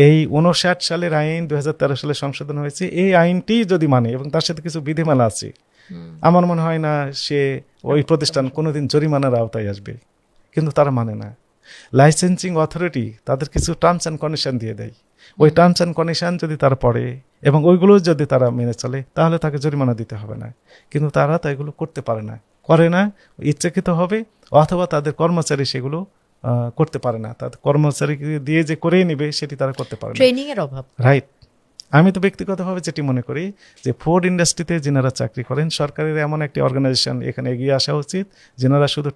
এই 59 সালের আইন 2013 সালে সংশোধন হয়েছে। এই আইনটি যদি মানে এবং তার সাথে কিছু বিধিমালা আছে, আমার মনে হয় না সে ওই প্রতিষ্ঠান কোনোদিন জরিমানার আওতায় আসবে, কিন্তু তারা মানে না। লাইসেন্সিং অথরিটি তাদের কিছু টার্মস অ্যান্ড কন্ডিশন দিয়ে দেয়, ওই টার্মস অ্যান্ড কন্ডিশন যদি তারা পড়ে এবং ওইগুলো যদি তারা মেনে চলে, তাহলে তাকে জরিমানা দিতে হবে না। কিন্তু তারা তো এগুলো করতে করে না, ইচ্ছাকৃত হবে, অথবা তাদের কর্মচারী সেগুলো করতে পারে না, তাদের কর্মচারী দিয়ে যে করেই নিবে সেটি তারা করতে পারে না, ট্রেনিং এর অভাব। রাইট। আমি তো ব্যক্তিগতভাবে যেটি মনে করি যে ফুড ইন্ডাস্ট্রিতে যেনারা চাকরি করেন, সরকারের এমন একটি অর্গানাইজেশন এখানে এগিয়ে আসা উচিত, যেনারা শুধু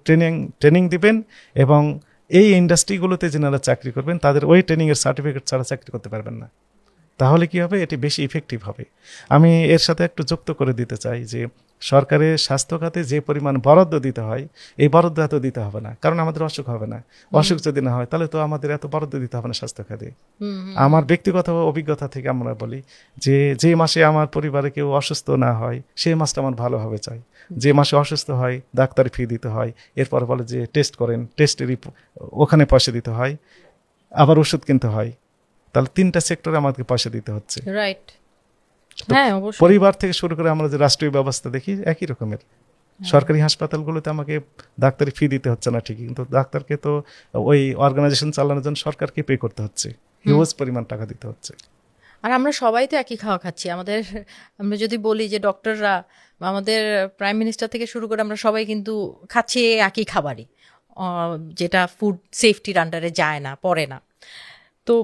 ট্রেনিং দিবেন এবং এই ইন্ডাস্ট্রিগুলোতে যেনারা চাকরি করবেন তাদের ওই ট্রেনিংয়ের সার্টিফিকেট ছাড়া চাকরি করতে পারবেন না। তাহলে কি হবে, এটি বেশি ইফেক্টিভ হবে। আমি এর সাথে একটু যুক্ত করে দিতে চাই যে সরকারের স্বাস্থ্য খাতে যে পরিমাণ বরাদ্দ দিতে হয়, এই বরাদ্দ এত দিতে হবে না, কারণ আমাদের অসুখ হবে না। অসুখ যদি না হয় তাহলে তো আমাদের এত বরাদ্দ দিতে হবে না স্বাস্থ্য খাতে। আমার ব্যক্তিগত অভিজ্ঞতা থেকে আমরা বলি যে মাসে আমার পরিবারে কেউ অসুস্থ না হয় সেই মাসটা আমার ভালোভাবে চাই। যে মাসে অসুস্থ হয় ডাক্তার ফি দিতে হয়, এরপর বলে যে টেস্ট করেন, টেস্টের ওখানে পয়সা দিতে হয়, আবার ওষুধ কিনতে হয়, তাহলে 3টা সেক্টরে আমাদেরকে পয়সা দিতে হচ্ছে। রাইট, হ্যাঁ অবশ্যই। পরিবার থেকে শুরু করে আমরা যে রাষ্ট্রীয় ব্যবস্থা দেখি একই রকমের। সরকারি হাসপাতালগুলোতে আমাকে ডাক্তারি ফি দিতে হচ্ছে না ঠিকই, কিন্তু ডাক্তারকে তো ওই অর্গানাইজেশন চালানোর জন্য সরকারকে পে করতে হচ্ছে, হিউজ পরিমাণ টাকা দিতে হচ্ছে। আর আমরা সবাই তো একই খাওয়া খাচ্ছি। আমরা যদি বলি যে ডক্টররা, আমাদের প্রাইম মিনিস্টার থেকে শুরু করে আমরা সবাই কিন্তু খাচ্ছি একই খাবারই, যেটা ফুড সেফটির আন্ডারে যায় না, পড়ে না। তো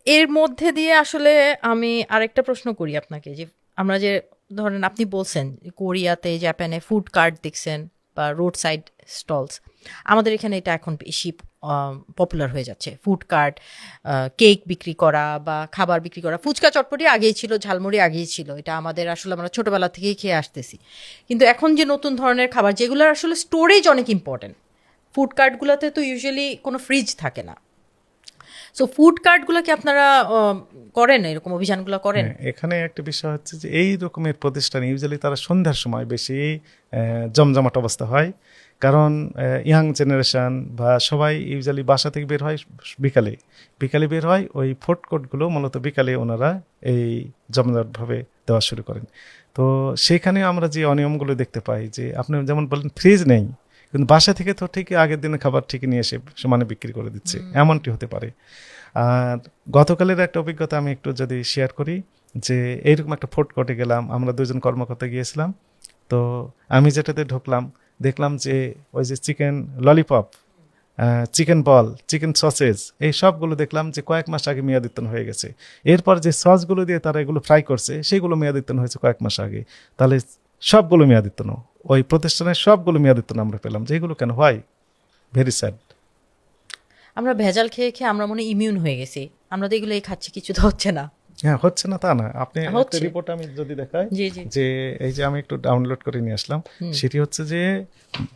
এর মধ্যে দিয়ে আসলে আমি আরেকটা প্রশ্ন করি আপনাকে, যে আমরা যে ধরেন আপনি বলছেন কোরিয়াতে, জাপানে ফুড কার্ট দেখছেন বা রোড সাইড স্টলস, আমাদের এখানে এটা এখন বেশি পপুলার হয়ে যাচ্ছে। ফুড কার্ট, কেক বিক্রি করা বা খাবার বিক্রি করা, ফুচকা চটপটি আগেই ছিল, ঝালমুড়ি আগেই ছিল, এটা আমাদের আসলে আমরা ছোটোবেলা থেকেই খেয়ে আসতেছি। কিন্তু এখন যে নতুন ধরনের খাবার, যেগুলোর আসলে স্টোরেজ অনেক ইম্পর্টেন্ট, ফুড কার্টগুলোতে তো ইউজুয়ালি কোনো ফ্রিজ থাকে না, সো ফুড কার্টগুলো কি আপনারা করেন, এরকম অভিযানগুলো করেন? হ্যাঁ, এখানে একটা বিষয় হচ্ছে যে এই রকমের প্রতিষ্ঠান ইউজুয়ালি তারা সন্ধ্যার সময় বেশি জমজমাট অবস্থা হয়, কারণ ইয়াং জেনারেশন বা সবাই ইউজুয়ালি বাসা থেকে বের হয় বিকালে বিকালে বের হয়, ওই ফুড কোর্টগুলো মূলত বিকালে ওনারা এই জমজমাটভাবে দেওয়া শুরু করেন। তো সেখানে আমরা যে অনিয়মগুলো দেখতে পাই, যে আপনি যেমন বলেন ফ্রিজ নেই, কিন্তু বাসা থেকে তো ঠিকই আগের দিনের খাবার ঠিকই নিয়ে এসে সমানে বিক্রি করে দিচ্ছে, এমনটি হতে পারে। আর গতকালের একটা অভিজ্ঞতা আমি একটু যদি শেয়ার করি, যে এইরকম একটা ফুড কোর্টে গেলাম, আমরা দুজন কর্মকর্তা গিয়েছিলাম। তো আমি যেটাতে ঢুকলাম, দেখলাম যে ওই যে চিকেন ললিপপ, চিকেন বল, চিকেন সসেজ, এই সবগুলো দেখলাম যে কয়েক মাস আগে মেয়াদোত্তীর্ণ হয়ে গেছে। এরপর যে সসগুলো দিয়ে তারা এগুলো ফ্রাই করছে, সেগুলো মেয়াদোত্তীর্ণ হয়েছে কয়েক মাস আগে। তাহলে সবগুলো মেয়াদোত্তীর্ণ, ওই প্রতিষ্ঠানের সবগুলো মেয়াদোত্তীর্ণ আমরা পেলাম, যে এগুলো কেন হয়? Very sad. আমরা ভেজাল খেয়ে খেয়ে আমরা মনে ইমিউন হয়ে গেছি, আমরা তো এগুলোই খাচ্ছি, কিছু তো হচ্ছে না। হ্যাঁ, হচ্ছে না তা না। আপনি একটা হচ্ছে। রিপোর্ট আমি যদি দেখাই, জি জি। যে এই যে আমি একটু ডাউনলোড করে নিয়ে আসলাম, সেটি হচ্ছে যে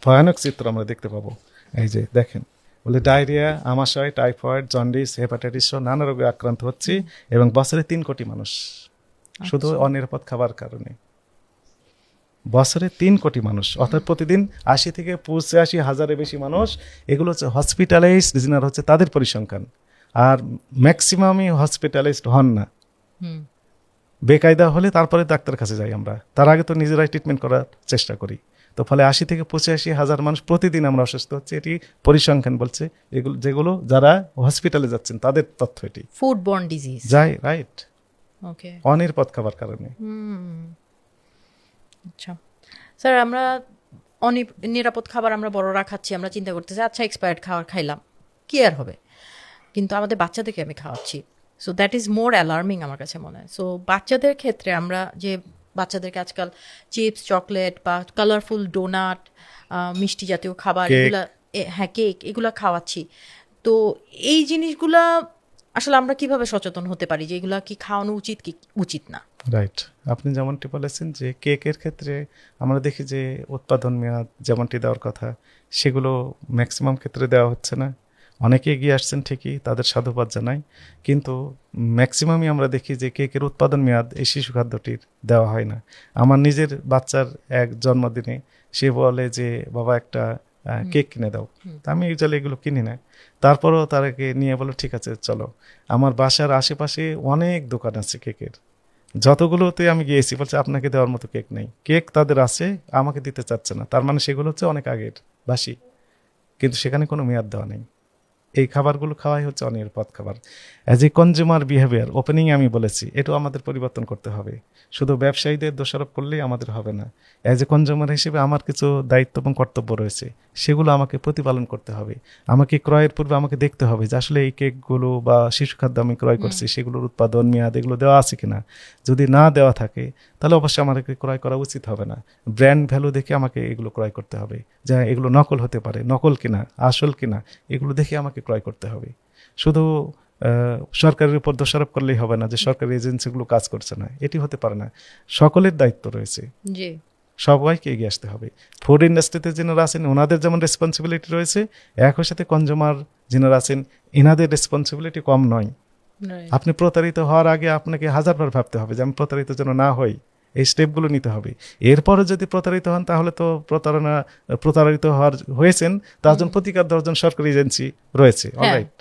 ভয়ানক চিত্র আমরা দেখতে পাবো। এই যে দেখেন, বলে ডায়রিয়া, আমাশয়, টাইফয়েড, জন্ডিস, হেপাটাইটিস সহ নানা রোগে আক্রান্ত হচ্ছে, এবং বছরে 3 কোটি মানুষ শুধু অনিরাপদ খাবার কারণে। বছরে 3 কোটি মানুষ, অর্থাৎ প্রতিদিন 80 থেকে 85 হাজারের বেশি মানুষ, এগুলো হচ্ছে হসপিটালাইজড, রিজনাল হচ্ছে তাদের পরিসংখ্যান। আর ম্যাক্সিমামই হসপিটালাইজড হন না, হুম। বেকায়দা হলে তারপরে ডাক্তারের কাছে যাই আমরা, তার আগে তো নিজেরাই ট্রিটমেন্ট করার চেষ্টা করি। তো ফলে 80 থেকে 85 হাজার মানুষ প্রতিদিন আমরা অসুস্থ হচ্ছে, এটি পরিসংখ্যান বলছে। এগুলো যেগুলো যারা হসপিটালে যাচ্ছেন তাদের তথ্য এটি, ফুড বর্ন ডিজিজ। যাই রাইট, ওকে। অনিরাপদ খাবার কারণে। আচ্ছা স্যার, আমরা নিরাপদ খাবার আমরা বড়রা খাচ্ছি, আমরা চিন্তা করতেছি আচ্ছা এক্সপায়ার্ড খাবার খাইলাম, কি আর হবে, কিন্তু আমাদের বাচ্চাদেরকে আমি খাওয়াচ্ছি। So that is more alarming আমার কাছে মনে হয়। সো বাচ্চাদের ক্ষেত্রে আমরা যে বাচ্চাদেরকে আজকাল চিপস, চকলেট বা কালারফুল ডোনাট, মিষ্টি জাতীয় খাবার, Cake. এগুলা হ্যাঁ কেক, এগুলা খাওয়াচ্ছি। তো এই জিনিসগুলা আসলে আমরা কিভাবে সচেতন হতে পারি যে এগুলা কি খাওয়ানো উচিত কি উচিত না? রাইট, আপনি যেমনটি বলেছেন যে কেকের ক্ষেত্রে আমরা দেখি যে উৎপাদন মেয়াদ যেমনটি দেওয়ার কথা, সেগুলো ম্যাক্সিমাম ক্ষেত্রে দেওয়া হচ্ছে না। অনেকে এগিয়ে আসছেন ঠিকই, তাদের সাধুবাদ জানাই, কিন্তু ম্যাক্সিমামই আমরা দেখি যে কেকের উৎপাদন মেয়াদ এই শিশু খাদ্যটির দেওয়া হয় না। আমার নিজের বাচ্চার এক জন্মদিনে সে বলে যে বাবা একটা কেক কিনে দাও, তা আমি ইউজুয়ালি এগুলো কিনি না। তারপরেও তারাকে নিয়ে বলো ঠিক আছে চলো, আমার বাসার আশেপাশে অনেক দোকান আছে কেকের, যতগুলোতে আমি গিয়েছি বলছে আপনাকে দেওয়ার মতো কেক নেই। কেক তাদের আছে, আমাকে দিতে চাচ্ছে না, তার মানে সেগুলো হচ্ছে অনেক আগের বাসি, কিন্তু সেখানে কোনো মেয়াদ দেওয়া নেই। এই খাবারগুলো খাওয়াই হচ্ছে অনিরাপদ খাবার। As a consumer behaviour, opening আমি বলেছি, এটাও আমাদের পরিবর্তন করতে হবে। শুধু ব্যবসায়ীদের দোষারোপ করলেই আমাদের হবে না। অ্যাজ এ কনজিউমার হিসেবে আমার কিছু দায়িত্ব এবং কর্তব্য রয়েছে, সেগুলো আমাকে প্রতিপালন করতে হবে। আমাকে ক্রয়ের পূর্বে আমাকে দেখতে হবে যে আসলে এই কেকগুলো বা শিশু খাদ্য আমি ক্রয় করছি, সেগুলোর উৎপাদন মেয়াদ এগুলো দেওয়া আছে কিনা। যদি না দেওয়া থাকে তাহলে অবশ্যই আমাকে ক্রয় করা উচিত হবে না। ব্র্যান্ড ভ্যালু দেখে আমাকে এগুলো ক্রয় করতে হবে, যে এগুলো নকল হতে পারে, নকল কিনা আসল কিনা এগুলো দেখে আমাকে ক্রয় করতে হবে। শুধু সরকারের উপর দোষারোপ করলেই হবে না যে সরকারি এজেন্সিগুলো কাজ করছে না, এটি হতে পারে না। সকলের দায়িত্ব রয়েছে, জি। সবাইকে এগিয়ে আসতে হবে। ফুড ইন্ডাস্ট্রিতে যারা আছেন ওনাদের যেমন রেসপন্সিবিলিটি রয়েছে, একই সাথে কনজিউমার যারা আছেন এনাদের রেসপন্সিবিলিটি কম নয়। আপনি প্রতারিত হওয়ার আগে আপনাকে হাজারবার ভাবতে হবে যে আমি প্রতারিত যেন না হই, এই স্টেপগুলো নিতে হবে। এরপরে যদি প্রতারিত হন তাহলে তো প্রতারিত হয়েছেন, তার জন্য প্রতিকার দেওয়ার জন্য সরকারি এজেন্সি রয়েছে। অলরাইট,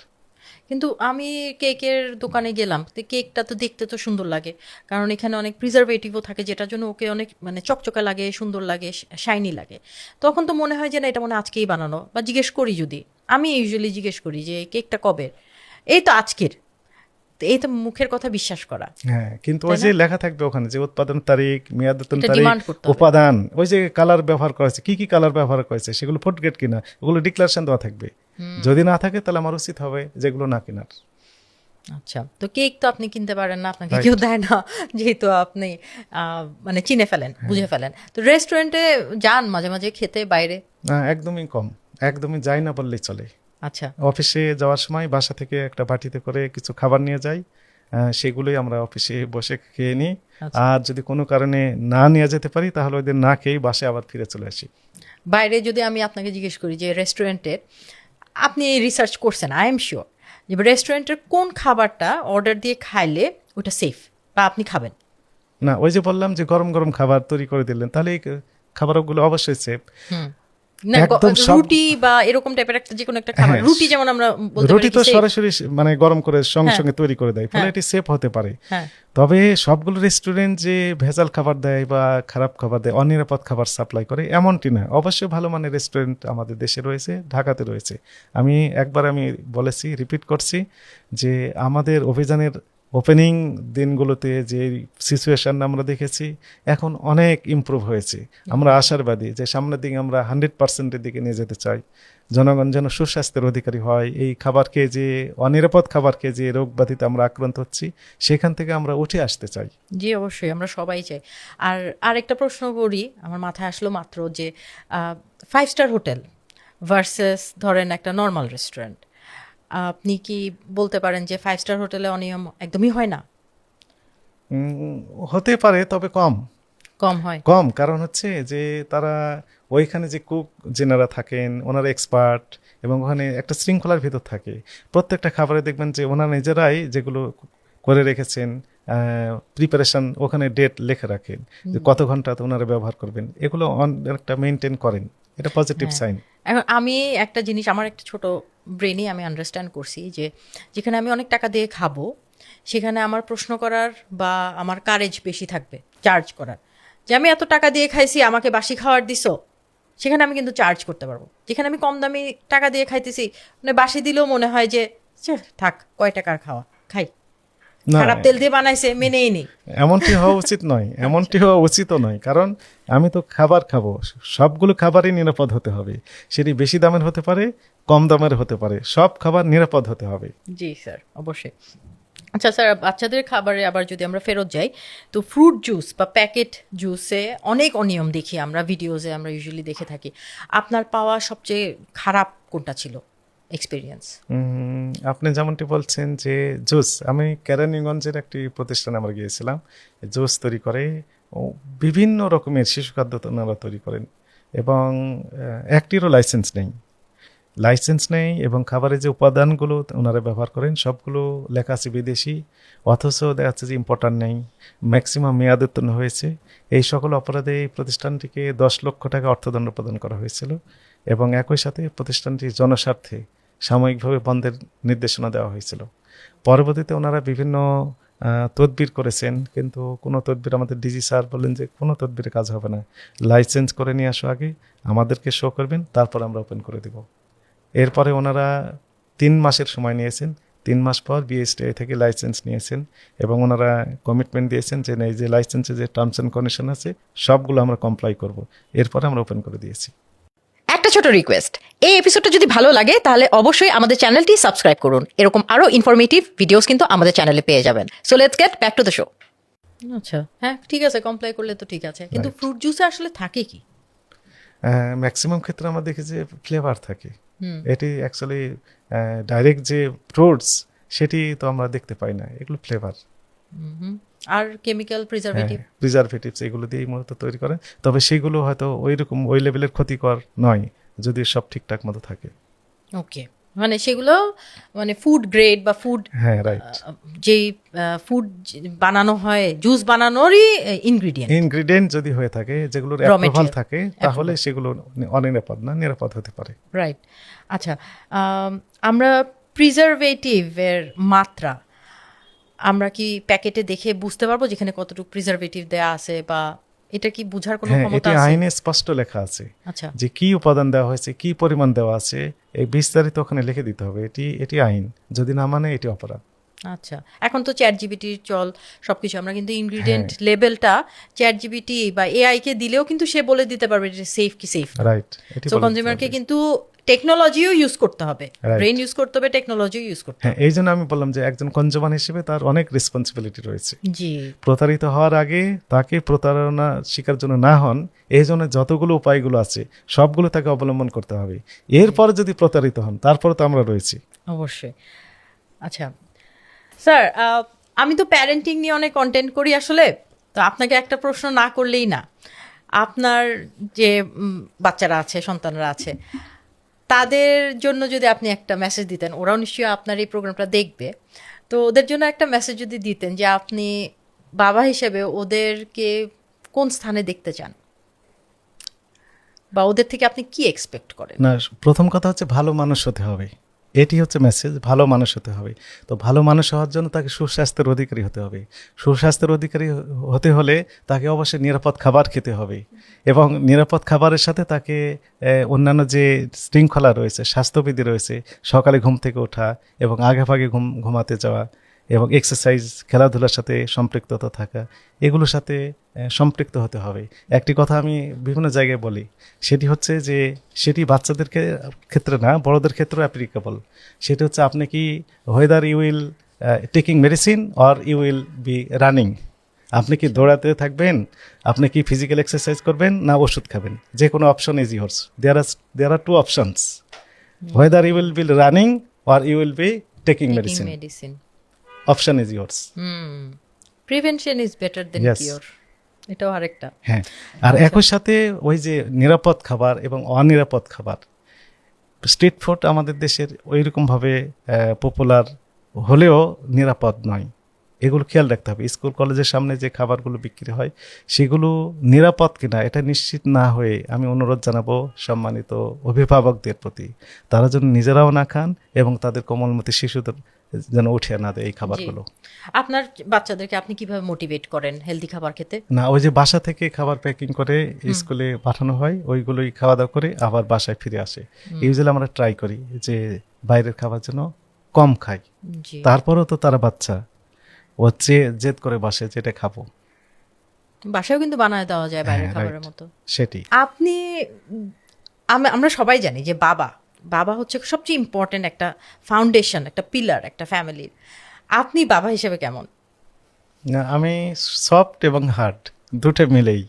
কিন্তু আমি কেকের দোকানে গেলাম, তো কেকটা তো দেখতে তো সুন্দর লাগে, কারণ এখানে অনেক প্রিজারভেটিভও থাকে যেটার জন্য ওকে অনেক মানে চকচকে লাগে, সুন্দর লাগে, শাইনি লাগে। তখন তো মনে হয় যে না এটা মনে হয় আজকেই বানানো, বা জিজ্ঞেস করি, যদি আমি ইউজুয়ালি জিজ্ঞেস করি যে কেকটা কবে, এই তো আজকের, তো এই তো মুখের কথা বিশ্বাস করা। হ্যাঁ, কিন্তু ওই যে লেখা থাকবে ওখানে যে উৎপাদন তারিখ, মেয়াদোত্তর এটা তারিখ, demand করতে হবে। উপাদান, ওই যে কালার ব্যবহার করেছে, কি কি কালার ব্যবহার করেছে, সেগুলো ফুড গ্রেড কিনা, ওগুলো ডিক্লারেশন দেওয়া থাকবে। যদি না থাকে তাহলে আমার উচিত হবে যেগুলো না কেনার। আচ্ছা, তো কেক তো আপনি কিনতে পারেন না, আপনাকে Right. কেউ দেয় না, যেহেতু আপনি মানে চিনে ফেলেন, বুঝে ফেলেন। তো রেস্টুরেন্টে যান মাঝে মাঝে খেতে বাইরে? না, একদমই কম, একদমই যাই না বললেই চলে। আচ্ছা। অফিসে যাওয়ার সময় বাসা থেকে একটা বাটিতে করে কিছু খাবার নিয়ে যাই, সেগুলোই আমরা অফিসে বসে খেয়ে নিই। আচ্ছা। আর যদি কোনো কারণে না নিয়ে যেতে পারি তাহলে ওদের না খেয়েই বাসায় আবার ফিরে চলে আসি। বাইরে যদি আমি আপনাকে জিজ্ঞেস করি যে রেস্টুরেন্টের, আপনি রিসার্চ করছেন আই এম শিওর, যে রেস্টুরেন্টের কোন খাবারটা অর্ডার দিয়ে খাইলে ওটা সেফ বা আপনি খাবেন? না, ওই যে বললাম যে গরম গরম খাবার তৈরি করে দিলেন, তাহলে এই খাবারগুলো অবশ্যই সেফ। না, একদম সব- রুটি বা এরকম টাইপের একটা যে কোনো একটা খাবার, হ্যাঁ, রুটি যেমন আমরা বলতে রুটি পারি তো কি safe? সরাসরি মানে গরম করে সঙ্গে হ্যাঁ। সঙ্গে তৈরি করে দেয়, ফলে হ্যাঁ। এটি সেফ হতে পারে। হ্যাঁ, তবে সবগুলো রেস্টুরেন্ট যে ভেজাল খাবার দেয় বা খারাপ খাবার দেয়, অনিরাপদ খাবার সাপ্লাই করে এমনটি না। অবশ্যই ভালো মানের রেস্টুরেন্ট আমাদের দেশে রয়েছে, ঢাকাতে রয়েছে। আমি বলেছি, রিপিট করছি যে আমাদের অভিযানের ওপেনিং দিনগুলোতে যে সিচুয়েশন আমরা দেখেছি, এখন অনেক ইমপ্রুভ হয়েছে। আমরা আশাবাদী যে সামনের দিকে আমরা 100%-এর দিকে নিয়ে যেতে চাই। জনগণ যেন সুস্বাস্থ্যের অধিকারী হয়, এই খাবারকে যে অনিরাপদ খাবারকে যে রোগ ব্যাধিতে আমরা আক্রান্ত হচ্ছি সেখান থেকে আমরা উঠে আসতে চাই। জি অবশ্যই, আমরা সবাই চাই। আর আরেকটা প্রশ্ন করি, আমার মাথায় আসলো মাত্র, যে 5 স্টার হোটেল ভার্সেস ধরেন একটা নর্মাল রেস্টুরেন্ট, আপনি কি বলতে পারেন যে 5 স্টার হোটেলে অনিয়ম একদমই হয় না? হতে পারে, তবে কম কম হয়? কম কারণ হচ্ছে যে তারা ওইখানে যে কুক যেনারা থাকেন ওনারা এক্সপার্ট, এবং ওখানে একটা শৃঙ্খলার ভিতর থাকে। প্রত্যেকটা খাবারে দেখবেন যে ওনারা নিজেরাই যেগুলো করে রেখেছেন, প্রিপারেশন ওখানে ডেট লিখে রাখেন যে কত ঘন্টা ওনারা ব্যবহার করবেন, এগুলো একটা মেনটেন করেন। এটা পজিটিভ হ্যাঁ। সাইন। এখন আমি একটা জিনিস, আমার একটা ছোট ব্রেনই আমি আন্ডারস্ট্যান্ড করছি যে যেখানে আমি অনেক টাকা দিয়ে খাবো সেখানে আমার প্রশ্ন করার বা আমার কারেজ বেশি থাকবে চার্জ করার, যে আমি এত টাকা দিয়ে খাইছি আমাকে বাসি খাওয়ার দিছো, সেখানে আমি কিন্তু চার্জ করতে পারবো। যেখানে আমি কম দামি টাকা দিয়ে খাইতেছি, মানে বাসি দিলেও মনে হয় যে ছে, থাক, কয় টাকার খাওয়া, খাই, না, খারাপ তেল দিয়ে বানাইছে, মেনেই নেই। এমনটি হওয়া উচিত নয়, এমনটি হওয়া উচিতও নয়। কারণ আমি তো খাবার খাবো, সবগুলো খাবারই নিরাপদ হতে হবে। সেটি বেশি দামের হতে পারে, কম দামের হতে পারে, সব খাবার নিরাপদ হতে হবে। জি স্যার, অবশ্যই। আচ্ছা স্যার, বাচ্চাদের খাবারে আবার যদি আমরা ফেরত যাই, তো ফ্রুট জুস বা প্যাকেট জুসে অনেক অনিয়ম দেখি আমরা, ভিডিওজে আমরা ইউজুয়ালি দেখে থাকি। আপনার পাওয়া সবচেয়ে খারাপ কোনটা ছিল এক্সপিরিয়েন্স? আপনি যেমনটি বলছেন যে জুস, আমি কেরানীগঞ্জের একটি প্রতিষ্ঠানে আমরা গিয়েছিলাম, জুস তৈরি করে, ও বিভিন্ন রকমের শিশু খাদ্য ওনারা তৈরি করেন, এবং একটিরও লাইসেন্স নেই এবং খাবারের যে উপাদানগুলো ওনারা ব্যবহার করেন সবগুলো লেখা আছে বিদেশি, অথচ দেখা যাচ্ছে যে ইম্পর্টেন্ট নেই, ম্যাক্সিমাম মেয়াদ উত্তীর্ণ হয়েছে। এই সকল অপরাধে এই প্রতিষ্ঠানটিকে 10 লক্ষ টাকা অর্থদণ্ড প্রদান করা হয়েছিল, এবং একই সাথে প্রতিষ্ঠানটি জনস্বার্থে সাময়িকভাবে বন্ধের নির্দেশনা দেওয়া হয়েছিল। পরবর্তীতে ওনারা বিভিন্ন তদবির করেছেন, কিন্তু কোনো তদবির, আমাদের ডিজি স্যার বললেন যে কোনো তদবিরে কাজ হবে না, লাইসেন্স করে নিয়ে আসো, আগে আমাদেরকে শো করবেন, তারপর আমরা ওপেন করে দেব। এরপরে ওনারা 3 মাসের সময় নিয়েছেন, 3 মাস পর বিএসটিআই থেকে লাইসেন্স নিয়েছেন, এবং ওনারা কমিটমেন্ট দিয়েছেন যে এই যে লাইসেন্সে যে টার্মস অ্যান্ড কন্ডিশন আছে সবগুলো আমরা কমপ্লাই করব। এরপরে আমরা ওপেন করে দিয়েছি। একটা ছোট রিকোয়েস্ট, এই এপিসোডটা যদি ভালো লাগে তাহলে অবশ্যই আমাদের চ্যানেলটি সাবস্ক্রাইব করুন। এরকম আরো ইনফরমেটিভ ভিডিওস কিন্তু আমাদের চ্যানেলে পেয়ে যাবেন। So let's get back to the show. আচ্ছা, হ্যাঁ ঠিক আছে, কমপ্লাই করলে তো ঠিক আছে, কিন্তু ফ্রুট জুসে আসলে থাকে কি? ম্যাক্সিমাম ক্ষেত্রে আমরা দেখি যে ফ্লেভার থাকে। এটি অ্যাকচুয়ালি ডাইরেক্ট যে ফ্রুটস সেটি তো আমরা দেখতে পাই না, এগুলো ফ্লেভার আর কেমিক্যাল প্রিজারভেটিভ, প্রিজারভেটিভস এগুলো দিয়েই মূলত তৈরি করে। তবে সেগুলো হয়তো ওই লেভেলের ক্ষতিকর নয় যদি সব ঠিকঠাক মতো থাকে। ওকে, মানে সেগুলো মানে ফুড গ্রেড বা ফুড, হ্যাঁ, রাইট। যেই ফুড বানানো হয়, জুস বানানোরই ইনগ্রিডিয়েন্ট যদি হয়ে থাকে, যেগুলোর Raw অ্যাপ্রুভাল material, থাকে, তাহলে সেগুলো অনিরাপদ না, নিরাপদ হতে পারে। রাইট। আচ্ছা, আমরা প্রিজারভেটিভের মাত্রা আমরা কি প্যাকেটে দেখে বুঝতে পারবো যেখানে কতটুকু প্রিজারভেটিভ দেয়া আছে, বা এটা কি বুঝার কোনো হ্যাঁ, ক্ষমতা এটি আছে? আইনে স্পষ্ট লেখা আছে আচ্ছা, যে কি উপাদান দেওয়া হয়েছে, কি পরিমাণ দেওয়া আছে, এই বিস্তারিত ওখানে লিখে দিতে হবে। এটি আইন, যদি না মানে এটি অপরাধ। আচ্ছা। এখন তো চ্যাট জিপিটির চল সবকিছু, আমরা কিন্তু ইনগ্রিডিয়েন্ট লেভেলটা চ্যাট জিপিটি বা এআই কে দিলেও কিন্তু সে বলে দিতে পারবে যে সেফ কি সেফ না। রাইট, এটি সো কনজিউমারকে কিন্তু টেকনোলজিও ইউজ করতে হবে, Right. ব্রেন ইউজ করতে হবে, টেকনোলজিও ইউজ করতে হ্যাঁ, হবে। এই জন্য আমি বললাম যে একজন কনজিউমার হিসেবে তার অনেক রেসপন্সিবিলিটি রয়েছে। জি, প্রতারিত হওয়ার আগে তাকে প্রতারণা শিকার জন্য না হন, এই জন্য যতগুলো উপায়গুলো আছে সবগুলো তাকে অবলম্বন করতে হবে। এরপরে যদি প্রতারিত হন, তারপরে তো আমরা রয়েছি। অবশ্যই। আচ্ছা স্যার, আমি তো প্যারেন্টিং নিয়ে অনেক কন্টেন্ট করি আসলে, তো আপনাকে একটা প্রশ্ন না করলেই না। আপনার যে বাচ্চারা আছে, সন্তানরা আছে, তাদের জন্য যদি আপনি একটা মেসেজ দিতেন, ওরাও নিশ্চয়ই আপনার এই প্রোগ্রামটা দেখবে, তো ওদের জন্য একটা মেসেজ যদি দিতেন যে আপনি বাবা হিসেবে ওদেরকে কোন স্থানে দেখতে চান বা ওদের থেকে আপনি কি এক্সপেক্ট করেন? না, প্রথম কথা হচ্ছে ভালো মানুষ হতে হবে, এটি হচ্ছে মেসেজ। ভালো মানুষ হতে হবে, তো ভালো মানুষ হওয়ার জন্য তাকে সুস্বাস্থ্যের অধিকারী হতে হবে। সুস্বাস্থ্যের অধিকারী হতে হলে তাকে অবশ্যই নিরাপদ খাবার খেতে হবে, এবং নিরাপদ খাবারের সাথে তাকে অন্যান্য যে শৃঙ্খলা রয়েছে, স্বাস্থ্যবিধি রয়েছে, সকালে ঘুম থেকে ওঠা এবং আগেভাগে ঘুমাতে যাওয়া এবং এক্সারসাইজ, খেলাধুলার সাথে সম্পৃক্ততা থাকা, এগুলোর সাথে সম্পৃক্ত হতে হবে। একটি কথা আমি বিভিন্ন জায়গায় বলি, সেটি হচ্ছে যে সেটি বাচ্চাদের ক্ষেত্রে না, বড়দের ক্ষেত্রেও অ্যাপ্লিকেবল। সেটি হচ্ছে আপনি কি whether you will taking medicine or you will be running, আপনি কি দৌড়াতে থাকবেন, আপনি কি ফিজিক্যাল এক্সারসাইজ করবেন, না ওষুধ খাবেন, যে কোনো option is yours. There are two options, whether you will be running or you will be taking medicine, medicine, option is yours. Prevention is better than Yes. Cure, এটাও আরেকটা। হ্যাঁ, আর একই সাথে ওই যে নিরাপদ খাবার এবং অনিরাপদ খাবার, স্ট্রিট ফুড আমাদের দেশের ওইরকমভাবে পপুলার হলেও নিরাপদ নয়, এগুলো খেয়াল রাখতে হবে। স্কুল কলেজের সামনে যে খাবারগুলো বিক্রি হয় সেগুলো নিরাপদ কিনা এটা নিশ্চিত না হয়ে আমি অনুরোধ জানাবো সম্মানিত অভিভাবকদের প্রতি, তারা যেন নিজেরাও না খান এবং তাদের কোমলমতি শিশুদের যেন উঠে না দেয় এই খাবারগুলো। আপনার বাচ্চাদেরকে আপনি কিভাবে মোটিভেট করেন হেলদি খাবার খেতে? না, ওই যে বাসা থেকে খাবার প্যাকিং করে স্কুলে পাঠানো হয়, ওইগুলোই খাওয়া দাওয়া করে আবার বাসায় ফিরে আসে। ইউজুয়ালি আমরা ট্রাই করি যে বাইরের খাবার যেন কম খাই। জি, তারপরেও তো তারা বাচ্চা, ও জেদ করে বাসে যেটা খাবো, বাসায়ও কিন্তু বানায় দেওয়া যায় বাইরের হ্যাঁ, খাবারের right. মতো। সেটি আপনি আমরা সবাই জানি যে বাবা হচ্ছে সবচেয়ে ইম্পর্টেন্ট একটা ফাউন্ডেশন, একটা পিলার একটা ফ্যামিলির। আপনি বাবা হিসেবে কেমন? না, আমি সফট এবং হার্ড দুটো মিলেই,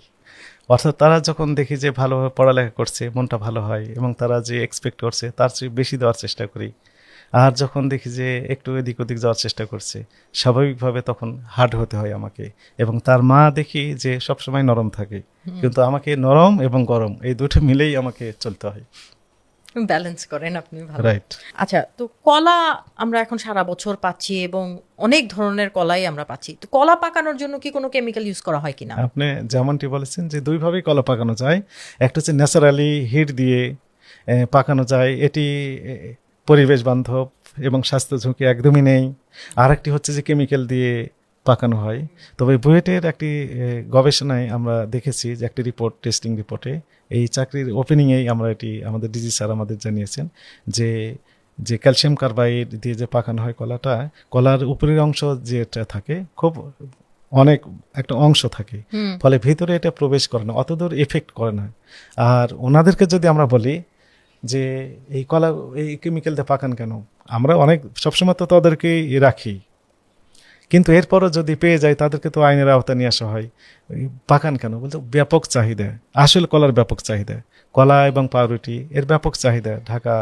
অর্থাৎ তারা যখন দেখি যে ভালোভাবে পড়ালেখা করছে, মনটা ভালো হয় এবং তারা যে এক্সপেক্ট করছে তার চেয়ে বেশি দেওয়ার চেষ্টা করি। আর যখন দেখি যে একটু এদিক ওদিক যাওয়ার চেষ্টা করছে, স্বাভাবিকভাবে তখন হার্ড হতে হয় আমাকে। এবং তার মা দেখি যে সবসময় নরম থাকে, কিন্তু আমাকে নরম এবং গরম এই দুটো মিলেই আমাকে চলতে হয়। ব্যালেন্স করেন আপনি, ভালো। রাইট। আচ্ছা, তো কলা আমরা এখন সারা বছর পাচ্ছি এবং অনেক ধরনের কলাই আমরা পাচ্ছি, তো কলা পাকানোর জন্য কি কোনো কেমিক্যাল ইউজ করা হয় কিনা? আপনি যেমনটি বলেছেন যে দুইভাবেই কলা পাকানো যায়। একটা হচ্ছে ন্যাচারালি হিট দিয়ে পাকানো যায়, এটি পরিবেশ বান্ধব এবং স্বাস্থ্য ঝুঁকি একদমই নেই। আর একটি হচ্ছে যে কেমিক্যাল দিয়ে পাকানো হয়। তবে বুয়েটের একটি গবেষণায় আমরা দেখেছি যে একটি রিপোর্ট, টেস্টিং রিপোর্টে, এই চাকরির ওপেনিংয়েই আমরা এটি আমাদের ডিজি স্যার আমাদের জানিয়েছেন যে যে ক্যালসিয়াম কার্বাইড দিয়ে যে পাকানো হয় কলাটা, কলার উপরের অংশ যেটা থাকে খুব অনেক একটা অংশ থাকে, ফলে ভিতরে এটা প্রবেশ করে না, অতদূর এফেক্ট করে না। আর ওনাদেরকে যদি আমরা বলি যে এই কলা এই কেমিক্যাল দিয়ে পাকান কেন, আমরা অনেক সবসময় তো তাদেরকেই রাখি, কিন্তু এরপরও যদি পেয়ে যায় তাদেরকে তো আইনের আওতা নিয়ে আসা হয়। পাকান কেন বলতে ব্যাপক চাহিদা, আসলে কলার ব্যাপক চাহিদা, কলা এবং পাউরুটি এর ব্যাপক চাহিদা ঢাকা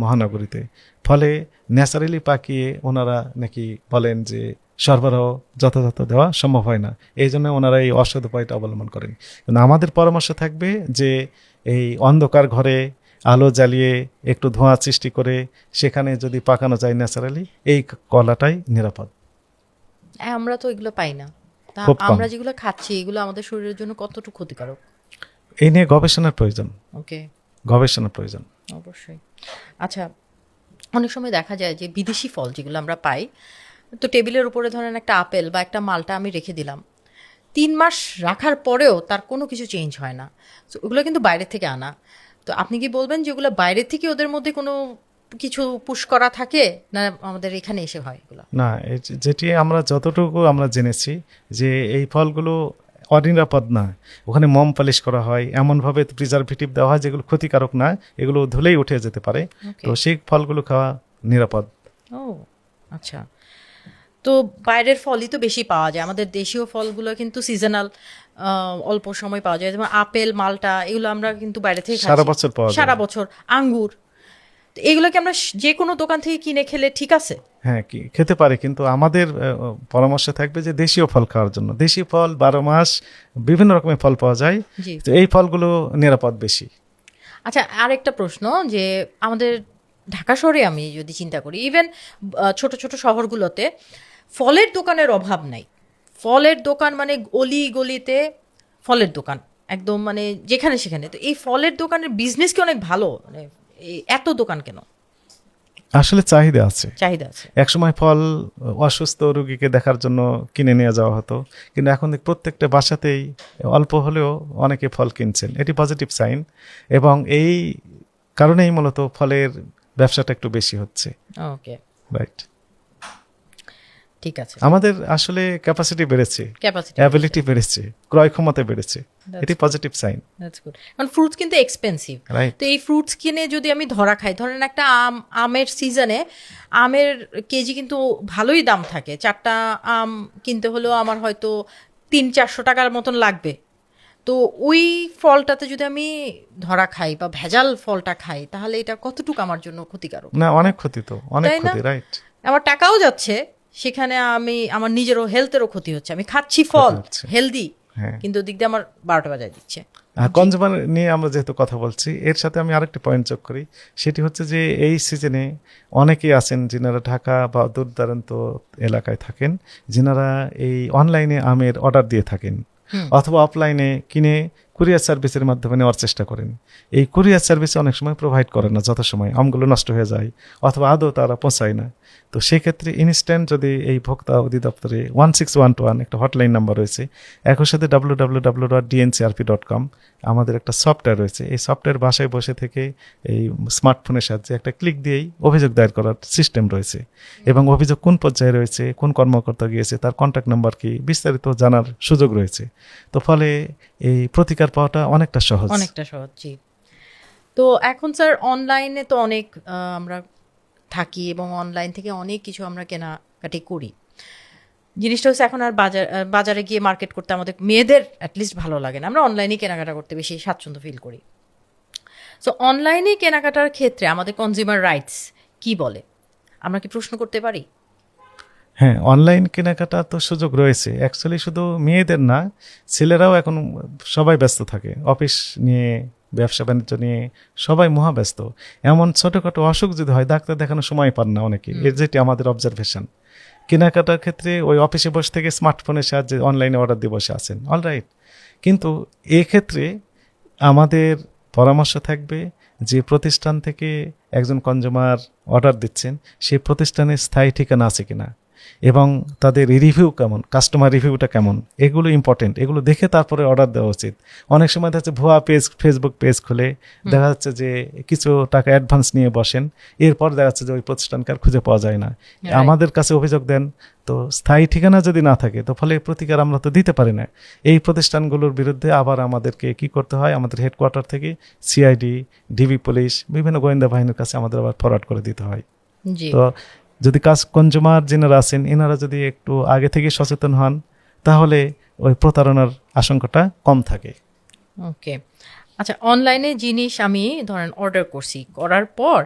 মহানগরীতে। ফলে ন্যাচারালি পাকিয়ে ওনারা নাকি বলেন যে সরবরাহ যথাযথ দেওয়া সম্ভব হয় না, এই জন্য ওনারা এই অসৎ উপায়টা অবলম্বন করেন। কিন্তু আমাদের পরামর্শ থাকবে যে এই অন্ধকার ঘরে আলো জ্বালিয়ে একটু ধোঁয়া সৃষ্টি করে সেখানে যদি পাকানো যায় ন্যাচারালি, এই কলাটাই নিরাপদ। আমরা তো এগুলো পাই না, তা খুব কম। আমরা যেগুলো খাচ্ছি এগুলো আমাদের শরীরের জন্য কতটুকু ক্ষতিকারক? এই নিয়ে গবেষণার প্রয়োজন, ওকে, গবেষণার প্রয়োজন। অবশ্যই। আচ্ছা, অনেক সময় দেখা যায় যে বিদেশি ফল যেগুলো আমরা পাই, তো টেবিলের উপরে ধরেন একটা আপেল বা একটা মালটা আমি রেখে দিলাম, 3 মাস রাখার পরেও তার কোনো কিছু চেঞ্জ হয় না, তো ওগুলো কিন্তু বাইরে থেকে আনা। তো আপনি কি বলবেন যে ওগুলো বাইরে থেকে ওদের মধ্যে কোনো কিছু পুশ করা থাকে, না আমাদের এখানে এসে হয় এগুলো? না, যেটি আমরা যতটুকু আমরা জেনেছি যে এই ফলগুলো অনিরাপদ না, ওখানে মোম পালিশ করা হয়, এমনভাবে প্রিজারভেটিভ দেওয়া হয় যেগুলো ক্ষতিকারক না, এগুলো ধুলেই উঠে যেতে পারে। Okay. তো সেই ফলগুলো খাওয়া নিরাপদ। ও আচ্ছা, তো বাইরের ফলই তো বেশি পাওয়া যায়, আমাদের দেশীয় ফলগুলো কিন্তু সিজনাল, অল্প সময় পাওয়া যায়, যেমন আপেল মালটা এগুলো আমরা কিন্তু বাইরে থেকে খাচ্ছি। সারা বছর পাওয়া যায়। সারা বছর আঙ্গুর, তো এগুলোকে আমরা যে কোনো দোকান থেকে কিনে খেলে ঠিক আছে? হ্যাঁ, কি খেতে পারে, কিন্তু আমাদের পরামর্শ থাকবে যে দেশীয় ফল খাওয়ার জন্য। দেশীয় ফল 12 মাস বিভিন্ন রকমের ফল পাওয়া যায়, জি। তো এই ফলগুলো নিরাপদ বেশি। আচ্ছা, আরেকটা প্রশ্ন, যে আমাদের ঢাকা শহরে আমি যদি চিন্তা করি, ইভেন ছোট ছোট শহরগুলোতে ফলের দোকানের অভাব নাই। ফলের দোকান মানে অলি গলিতে ফলের দোকান, একদম মানে যেখানে সেখানে। তো এই ফলের দোকানের বিজনেস কি অনেক ভালো? মানে এত দোকান কেন? আসলে চাহিদা আছে। চাহিদা আছে। একসময় ফল অসুস্থ রোগীকে দেখার জন্য কিনে নিয়ে যাওয়া হতো, কিন্তু এখন প্রত্যেকটা বাসাতেই অল্প হলেও অনেকে ফল কিনছেন, এটি পজিটিভ সাইন। এবং এই কারণেই মূলত ফলের ব্যবসাটা একটু বেশি হচ্ছে। ওকে, রাইট। ঠিক আছে। আমাদের আসলে ক্যাপাসিটি বেড়েছে, ক্যাপাসিটি, অ্যাবিলিটি বেড়েছে, ক্রয় ক্ষমতা বেড়েছে, এটি পজিটিভ সাইন। That's good. কারণ ফ্রুটস কিন্তু এক্সপেন্সিভ। রাইট। তো এই ফ্রুটস কিনে যদি আমি ধরা খাই, ধরেন একটা আমের সিজনে আমের কেজি কিন্তু ভালোই দাম থাকে। 4টা আম কিনতে হলেও আমার হয়তো 300-400 টাকার মতন লাগবে। তো ওই ফলটাতে যদি আমি ধরা খাই বা ভেজাল ফলটা খাই, তাহলে এটা কতটুকু আমার জন্য ক্ষতিকারক? না, অনেক ক্ষতি তো, অনেক তাই না? ক্ষতি। রাইট। আমার টাকাও যাচ্ছে সেখানে, আমার নিজেরও হেলথেরও ক্ষতি হচ্ছে। আমি খাচ্ছি ফল হচ্ছে। হেলদি, হ্যাঁ। কিন্তু দিক দিয়ে আমার 12টা বাজায় দিচ্ছে। কনজিউমার নিয়ে আমরা যেহেতু কথা বলছি, এর সাথে আমি আরেকটি পয়েন্ট যোগ করি, সেটি হচ্ছে যে এই সিজনে অনেকেই আছেন যিনারা ঢাকা বা দূর দূরান্ত এলাকায় থাকেন, যিনারা এই অনলাইনে আমের অর্ডার দিয়ে থাকেন অথবা অফলাইনে কিনে কুরিয়ার সার্ভিসের মাধ্যমে নেওয়ার চেষ্টা করেন। এই কুরিয়ার সার্ভিসে অনেক সময় প্রোভাইড করে না যত সময়, আমগুলো নষ্ট হয়ে যায় অথবা আদৌ তারা পৌঁছায় না। তো সেক্ষেত্রে ইনস্ট্যান্ট যদি এই ভোক্তা অধিদপ্তরে 1611 একটা হটলাইন নাম্বার রয়েছে, একই সাথে www.dncrp.com আমাদের একটা সফটওয়্যার রয়েছে। এই সফটওয়্যার বাসায় বসে থেকে এই স্মার্টফোনের সাহায্যে একটা ক্লিক দিয়েই অভিযোগ দায়ের করার সিস্টেম রয়েছে, এবং অভিযোগ কোন পর্যায়ে রয়েছে, কোন কর্মকর্তা গিয়েছে, তার কন্ট্যাক্ট নাম্বার কি, বিস্তারিত জানার সুযোগ রয়েছে। তো ফলে এই প্রতিকার পাওয়াটা অনেকটা সহজ। জি। তো এখন স্যার অনলাইনে তো অনেক আমরা থাকি এবং অনলাইন থেকে অনেক কিছু আমরা কেনাকাটি করি। জিনিসটা হচ্ছে এখন আর বাজারে গিয়ে মার্কেট করতে আমাদের মেয়েদের অ্যাটলিস্ট ভালো লাগে না, আমরা অনলাইনেই কেনাকাটা করতে বেশি স্বাচ্ছন্দ্য ফিল করি। সো অনলাইনে কেনাকাটার ক্ষেত্রে আমাদের কনজিউমার রাইটস কি বলে, আমরা কি প্রশ্ন করতে পারি? হ্যাঁ, অনলাইন কেনাকাটা তো সুযোগ রয়েছে। অ্যাকচুয়ালি শুধু মেয়েদের না, ছেলেরাও এখন সবাই ব্যস্ত থাকে, অফিস নিয়ে, ব্যবসা বাণিজ্য নিয়ে সবাই মহাব্যস্ত। এমন ছোটোখাটো অসুখ যদি হয়, ডাক্তার দেখানোর সময় পান না অনেকে, এর যেটি আমাদের অবজারভেশন। কেনাকাটার ক্ষেত্রে ওই অফিসে বসে থেকে স্মার্টফোনের সাহায্যে অনলাইনে অর্ডার দিয়ে বসে আছেন, অলরাইট। কিন্তু এক্ষেত্রে আমাদের পরামর্শ থাকবে যে প্রতিষ্ঠান থেকে একজন কনজিউমার অর্ডার দিচ্ছেন, সেই প্রতিষ্ঠানের স্থায়ী ঠিকানা আছে কিনা, এবং তাদের রিভিউ কেমন, কাস্টমার রিভিউটা কেমন, এগুলো ইম্পর্টেন্ট। এগুলো দেখে তারপরে অর্ডার দেওয়া উচিত। অনেক সময় দেখা যাচ্ছে ভুয়া পেজ, ফেসবুক পেজ খুলে দেখা যাচ্ছে যে কিছু টাকা অ্যাডভান্স নিয়ে বসেন, এরপর দেখা যাচ্ছে যে ওই প্রতিষ্ঠানকে আর খুঁজে পাওয়া যায় না। আমাদের কাছে অভিযোগ দেন, তো স্থায়ী ঠিকানা যদি না থাকে তো ফলে প্রতিকার আমরা তো দিতে পারি না। এই প্রতিষ্ঠানগুলোর বিরুদ্ধে আবার আমাদেরকে কি করতে হয়, আমাদের হেডকোয়ার্টার থেকে সিআইডি, ডিবি পুলিশ, বিভিন্ন গোয়েন্দা বাহিনীর কাছে আমাদের আবার ফরওয়ার্ড করে দিতে হয়। তো যদি কনজিউমার যিনারা আছেন, এনারা যদি একটু আগে থেকে সচেতন হন, তাহলে ওই প্রতারণার আশঙ্কাটা কম থাকে। ওকে, আচ্ছা, অনলাইনে জিনিস আমি ধরেন অর্ডার করছি, করার পর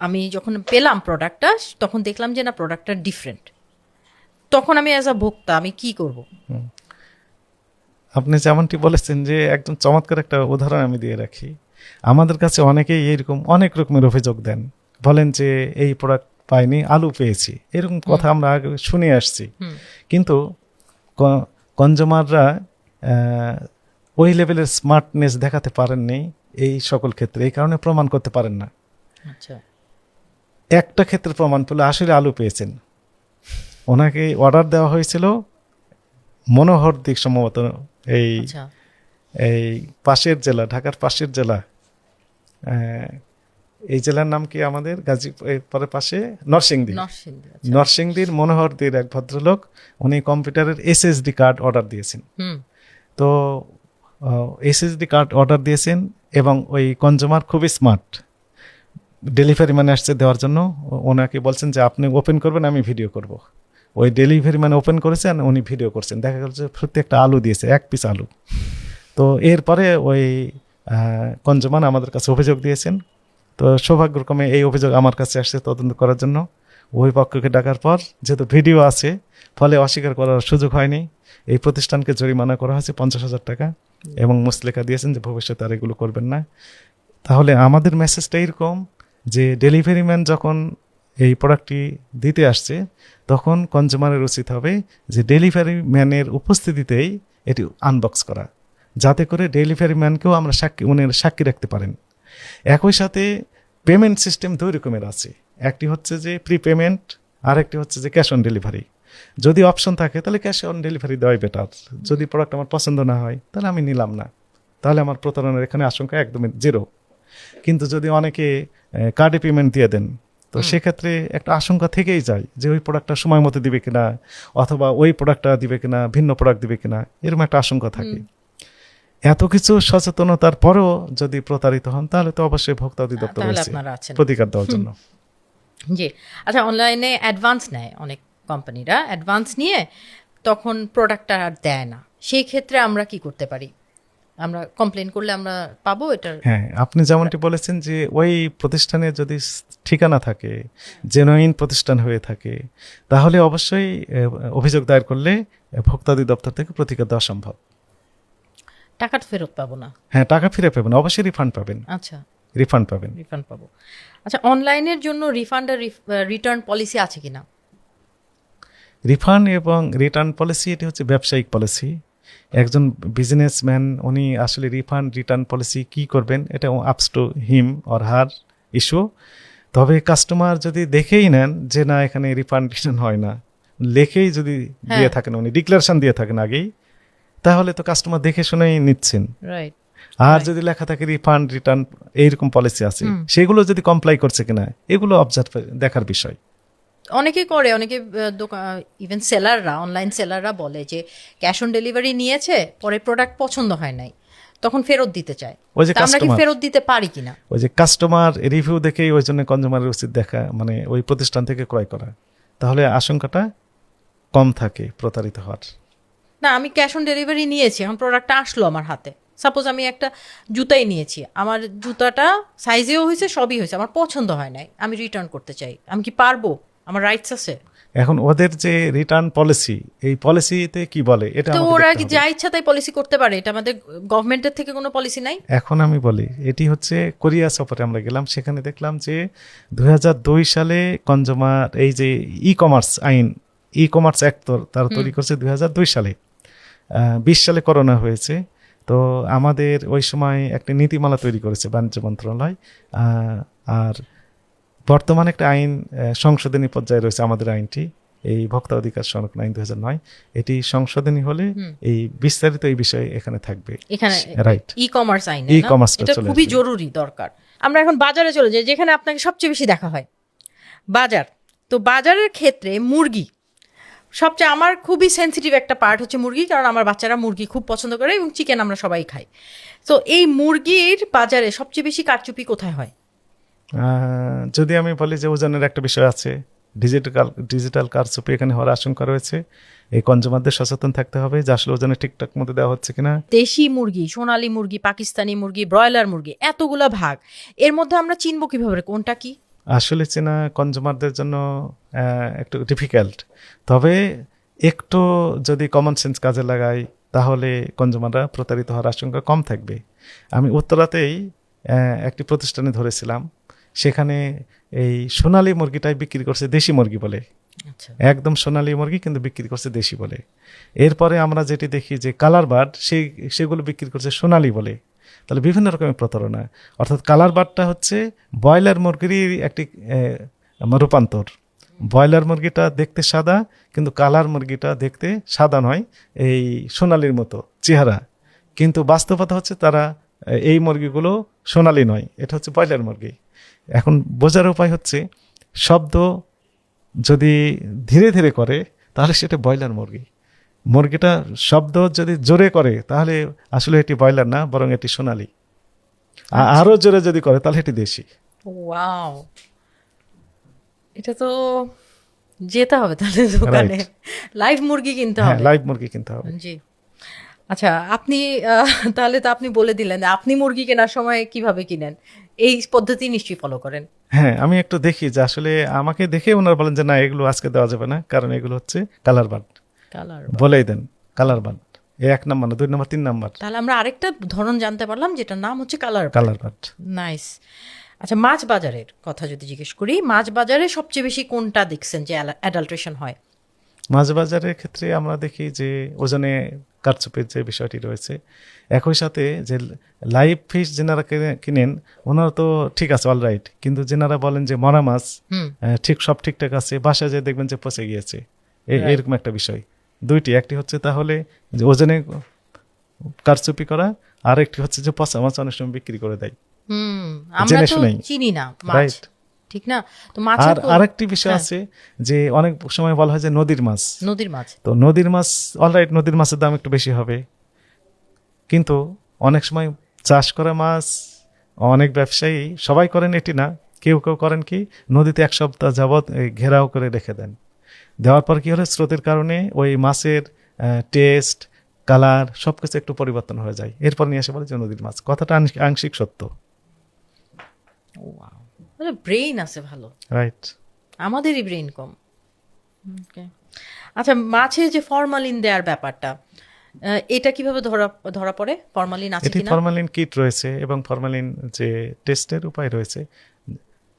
আমি যখন পেলাম প্রোডাক্টটা, তখন দেখলাম যে না, প্রোডাক্টটা ডিফারেন্ট, তখন আমি অ্যাজ আ ভোক্তা আমি কি করব? আপনি যেমনটি বলেছেন যে একদম চমৎকার একটা উদাহরণ আমি দিয়ে রাখি। আমাদের কাছে অনেকেই এরকম অনেক রকমের অভিযোগ দেন, বলেন যে এই প্রোডাক্ট পাইনি, আলু পেয়েছি, এরকম কথা আমরা আগে শুনে আসছি। কিন্তু কনজিউমাররা ওই লেভেলের স্মার্টনেস দেখাতে পারেননি এই সকল ক্ষেত্রে, এই কারণে প্রমাণ করতে পারেন না। আচ্ছা, একটা ক্ষেত্রে প্রমাণ পেলে আসলে আলু পেয়েছেন। ওনাকে অর্ডার দেওয়া হয়েছিল মনোহর দিক, সম্ভবত এই পাশের জেলা, ঢাকার পাশের জেলা, এই জেলার নাম কি আমাদের গাজীপুরের পাশে নরসিংদী। নরসিংদীর মনোহরদীর এক ভদ্রলোক, উনি কম্পিউটারের এসএসডি কার্ড অর্ডার দিয়েছেন। তো এসএসডি কার্ড অর্ডার দিয়েছেন এবং ওই কনজিউমার খুবই স্মার্ট, ডেলিভারি ম্যান আসছে দেওয়ার জন্য, ওনাকে বলছেন যে আপনি ওপেন করবেন, আমি ভিডিও করব। ওই ডেলিভারি ম্যান ওপেন করেছেন, উনি ভিডিও করছেন, দেখা গেল যে সত্যি একটা আলু দিয়েছে, 1 পিস আলু। তো এরপরে ওই কনজিউমার আমাদের কাছে অভিযোগ দিয়েছেন। তো সৌভাগ্যক্রমে এই অভিযোগ আমার কাছে আসছে তদন্ত করার জন্য। ওই পক্ষকে ডাকার পর যেহেতু ভিডিও আছে, ফলে অস্বীকার করার সুযোগ হয়নি। এই প্রতিষ্ঠানকে জরিমানা করা হয়েছে 50,000 টাকা। এবং মুসলেখা দিয়েছেন যে ভবিষ্যতে আর এগুলো করবেন না। তাহলে আমাদের মেসেজটা এরকম যে ডেলিভারি ম্যান যখন এই প্রোডাক্টটি দিতে আসছে তখন কনজিউমারের উচিত হবে যে ডেলিভারি ম্যানের উপস্থিতিতেই এটি আনবক্স করা, যাতে করে ডেলিভারি ম্যানকেও আমরা সাক্ষী রাখতে পারেন। একই সাথে পেমেন্ট সিস্টেম দুই রকমের আছে, একটি হচ্ছে যে প্রি পেমেন্ট, আর একটি হচ্ছে যে ক্যাশ অন ডেলিভারি। যদি অপশন থাকে তাহলে ক্যাশ অন ডেলিভারি দেওয়াই বেটার। যদি প্রোডাক্ট আমার পছন্দ না হয় তাহলে আমি নিলাম না, তাহলে আমার প্রতারণার এখানে আশঙ্কা একদমই জিরো। কিন্তু যদি অনেকে কার্ডে পেমেন্ট দিয়ে দেন তো সেক্ষেত্রে একটা আশঙ্কা থেকেই যায় যে ওই প্রোডাক্টটা সময় মতো দিবে কিনা, অথবা ওই প্রোডাক্টটা দিবে কিনা, ভিন্ন প্রোডাক্ট দিবে কিনা, এরকম একটা আশঙ্কা থাকে। এত কিছু সচেতনতার পরেও যদি প্রতারিত হন তাহলে তো অবশ্যই ভোক্তা অধিদপ্তর তাহলে রয়েছে আপনারা আছেন। প্রতিকার দেওয়ার জন্য। জি, আচ্ছা, অনলাইনে অ্যাডভান্স নেয় অনেক কোম্পানিরা, অ্যাডভান্স নিয়ে তখন প্রোডাক্টটা আর দেয় না, সেই ক্ষেত্রে আমরা কি করতে পারি? আমরা কমপ্লেন করলে আমরা পাবো এটার? হ্যাঁ, আপনি যেমনটি বলেছেন যে ওই প্রতিষ্ঠানে যদি ঠিকানা থাকে, জেনুইন প্রতিষ্ঠান হয়ে থাকে, তাহলে অবশ্যই অভিযোগ দায়ের করলে ভোক্তা অধিদপ্তর থেকে প্রতিকার দেওয়া সম্ভব। টাকাটা ফেরত পাবো না? হ্যাঁ, টাকা ফিরে পাবেন, অবশ্যই রিফান্ড পাবেন, আচ্ছা, রিফান্ড পাবেন। রিফান্ড পাবো। আচ্ছা, অনলাইনের জন্য রিফান্ড আর রিটার্ন পলিসি আছে কিনা? রিফান্ড এবং রিটার্ন পলিসি এটি হচ্ছে ব্যবসায়িক পলিসি। একজন বিজনেসম্যান উনি আসলে রিফান্ড রিটার্ন পলিসি কি করবেন এটা আপস to him or her issue. তবে কাস্টমার যদি দেখেই নেন যে না এখানে রিফান্ড রিটার্ন হয় না, লেখেই যদি দিয়ে থাকেন, উনি ডিক্লারেশন দিয়ে থাকেন আগেই, তাহলে তো কাস্টমার দেখে শুনেই নিচ্ছেন। রাইট। আর যদি লেখা থাকে রিফান্ড রিটার্ন এইরকম পলিসি আছে, সেগুলো যদি কমপ্লাই করছে কিনা এগুলো অবজার্ভ দেখার বিষয়। অনেকে করে, অনেকে ইভেন সেলাররা, অনলাইন সেলাররা বলে যে ক্যাশ অন ডেলিভারি নিয়েছে, পরে প্রোডাক্ট পছন্দ হয় নাই, তখন ফেরত দিতে চায়। ওই যে তা আমরা কি কাস্টমার, ফেরত দিতে পারি কিনা? ওই যে কাস্টমার রিভিউ দেখেই ওই জন্য কনজিউমারের উচিত দেখা, মানে ওই প্রতিষ্ঠান থেকে ক্রয় করা, তাহলে আশঙ্কাটা কম থাকে প্রতারিত হওয়ার। না, আমি ক্যাশ অন ডেলিভারি নিয়েছি, এখন প্রোডাক্টটা আসলো আমার হাতে, সাপোজ আমি একটা জুতাই নিয়েছি, আমার জুতাটা সাইজেও হয়েছে, সবই হয়েছে, আমার পছন্দ হয় নাই, আমি রিটার্ন করতে চাই, আমি কি পারবো? আমার রাইটস আছে? এখন ওদের যে রিটার্ন পলিসি, এই পলিসিতে কি বলে এটা তো আমাকে ওরা দেখতে কি হবে। যা ইচ্ছা তাই পলিসি করতে পারে? এটা আমাদের গভর্নমেন্টের থেকে কোনো পলিসি নাই? এখন আমি বলি, এটি হচ্ছে কোরিয়া সফরে আমরা গেলাম, সেখানে দেখলাম যে 2002 সালে কনজিউমার এই যে ই কমার্স আইন, ই কমার্স অ্যাক্ট তারা তৈরি করছে 2002 সালে। 20 সালে করোনা হয়েছে, তো আমাদের ওই সময় একটা নীতিমালা তৈরি করেছে বাণিজ্য মন্ত্রণালয়। আর বর্তমানে একটা আইন সংশোধনী পর্যায়ে রয়েছে আমাদের আইনটি, এই ভোক্তা অধিকার সংরক্ষণ আইন 2009। এটি সংশোধনী হলে এই বিস্তারিত এই বিষয়ে এখানে থাকবে। এখানে রাইট, ই কমার্স আইন, ই কমার্সটা এটা চলে খুবই আসবে। জরুরি দরকার। আমরা এখন বাজারে চলে যাই, যেখানে আপনাকে সবচেয়ে বেশি দেখা হয়, বাজার। তো বাজারের ক্ষেত্রে মুরগি সবচেয়ে, আমার খুবই সেনসিটিভ একটা পার্ট হচ্ছে মুরগি, কারণ আমার বাচ্চারা মুরগি খুব পছন্দ করে এবং চিকেন আমরা সবাই খাই। তো এই মুরগির বাজারে সবচেয়ে বেশি কারচুপি কোথায় হয়? যদি আমি বলি যে ওজনের একটা বিষয় আছে, ডিজিটাল কারচুপি এখানে হওয়ার আশঙ্কা রয়েছে। এই কনজিউমারদের সচেতন থাকতে হবে যে আসলে ওজনে ঠিকঠাক মতো দেওয়া হচ্ছে কিনা। দেশি মুরগি, সোনালী মুরগি, পাকিস্তানি মুরগি, ব্রয়লার মুরগি, এতগুলা ভাগ, এর মধ্যে আমরা চিনবো কিভাবে কোনটা কি? আসলে চেনা কনজিউমারদের জন্য একটু ডিফিকাল্ট, তবে একটু যদি কমন সেন্স কাজে লাগাই তাহলে কনজিউমাররা প্রতারিত হওয়ার আশঙ্কা কম থাকবে। আমি উত্তরাতেই একটি প্রতিষ্ঠানে ধরেছিলাম, সেখানে এই সোনালী মুরগিটাই বিক্রি করছে দেশি মুরগি বলে, আচ্ছা, একদম সোনালী মুরগি কিন্তু বিক্রি করছে দেশি বলে। এরপরে আমরা যেটি দেখি যে কালার বার্ড, সেগুলো বিক্রি করছে সোনালী বলে। তাহলে বিভিন্ন রকমের প্রতারণা, অর্থাৎ কালার বার্ডটা হচ্ছে ব্রয়লার মুরগিরই একটি রূপান্তর। ব্রয়লার মুরগিটা দেখতে সাদা, কিন্তু কালার মুরগিটা দেখতে সাদা নয়, এই সোনালির মতো চেহারা, কিন্তু বাস্তবতা হচ্ছে তারা এই মুরগিগুলো সোনালি নয়, এটা হচ্ছে ব্রয়লার মুরগি। এখন বোঝার উপায় হচ্ছে শব্দ যদি ধীরে ধীরে করে তাহলে সেটা ব্রয়লার মুরগি, মুরগিটা শব্দ যদি জোরে করে তাহলে আসলে এটি ব্রয়লার না, বরং এটি সোনালি। আরো জোরে যদি করে তাহলে এটি দেশি। ওয়াও, এটা তো যেতে হবে তাহলে দোকানে, লাইভ মুরগি কিনতে হ্যাঁ, হবে। লাইভ মুরগি কিনতে হবে। জি, আচ্ছা, আপনি তাহলে তো আপনি বলে দিলেন আপনি মুরগি কেনার সময় কিভাবে কিনেন, এই পদ্ধতি নিশ্চয়ই ফলো করেন। হ্যাঁ, আমি একটু দেখি যে আসলে আমাকে দেখে ওনারা বলেন যে না এগুলো আজকে দেওয়া যাবে না, কারণ এগুলো হচ্ছে কালার বার্ড, কালার, বলেই দেন কালার বার্ড। এই 1 নাম্বার না 2 নাম্বার 3 নাম্বার তাহলে আমরা আরেকটা ধরন জানতে পারলাম, যেটার নাম হচ্ছে কালার। Colour but. নাইস। আচ্ছা, মাছ বাজারের কথা যদি জিজ্ঞেস করি, মাছ বাজারে সবচেয়ে বেশি কোনটা দেখছেন যে অ্যাডাল্ট্রেশন হয়? মাছ বাজারের ক্ষেত্রে আমরা দেখি যে ওজনে কারচুপির যে বিষয়টি রয়েছে, একই সাথে যে লাইভ ফিশ যেনারা কিনেন ওনারা তো ঠিক আছে অলরাইট, কিন্তু যেনারা বলেন যে মরা মাছ ঠিক সব ঠিকঠাক আছে, বাসায় যে দেখবেন যে পচে গিয়েছে, এরকম একটা বিষয়। দুইটি, একটি হচ্ছে তাহলে যে ওজনে কারচুপি করা, আর একটি হচ্ছে যে পচা মাছ অনেক সময় বিক্রি করে দেয় আমরা জেনে তো শুনেই। চিনি না মাছ, রাইট। ঠিক না? তো মাছের আর আরেকটি বিষয় আছে যে অনেক সময় বলা হয় যে নদীর মাছ, নদীর মাছ। তো নদীর মাছ অলরাইট, নদীর মাছের দাম একটু বেশি হবে, কিন্তু অনেক সময় চাষ করা মাছ অনেক ব্যবসায়ী সবাই করেন এটি না, কেউ কেউ করেন কি নদীতে 1 সপ্তাহ যাবৎ ঘেরাও করে রেখে দেন, দেওয়ার পর কি হলে স্রোতের কারণে ওই মাছের টেস্ট, কালার সবকিছু একটু পরিবর্তন হয়ে যায়, এরপর নিয়ে এসে বলে যে নদীর মাছ। কথাটা আংশিক সত্য। ব্রেইন আছে ভালো, রাইট। আমাদেরই ব্রেইন কম। Okay. আচ্ছা, মাছে যে ফরমালিন দেওয়ার ব্যাপারটা, এটা কিভাবে ধরা পড়ে? ফরমালিন আছে এটি কিনা? ফরমালিন কিট রয়েছে এবং ফরমালিন যে টেস্টের উপায় রয়েছে,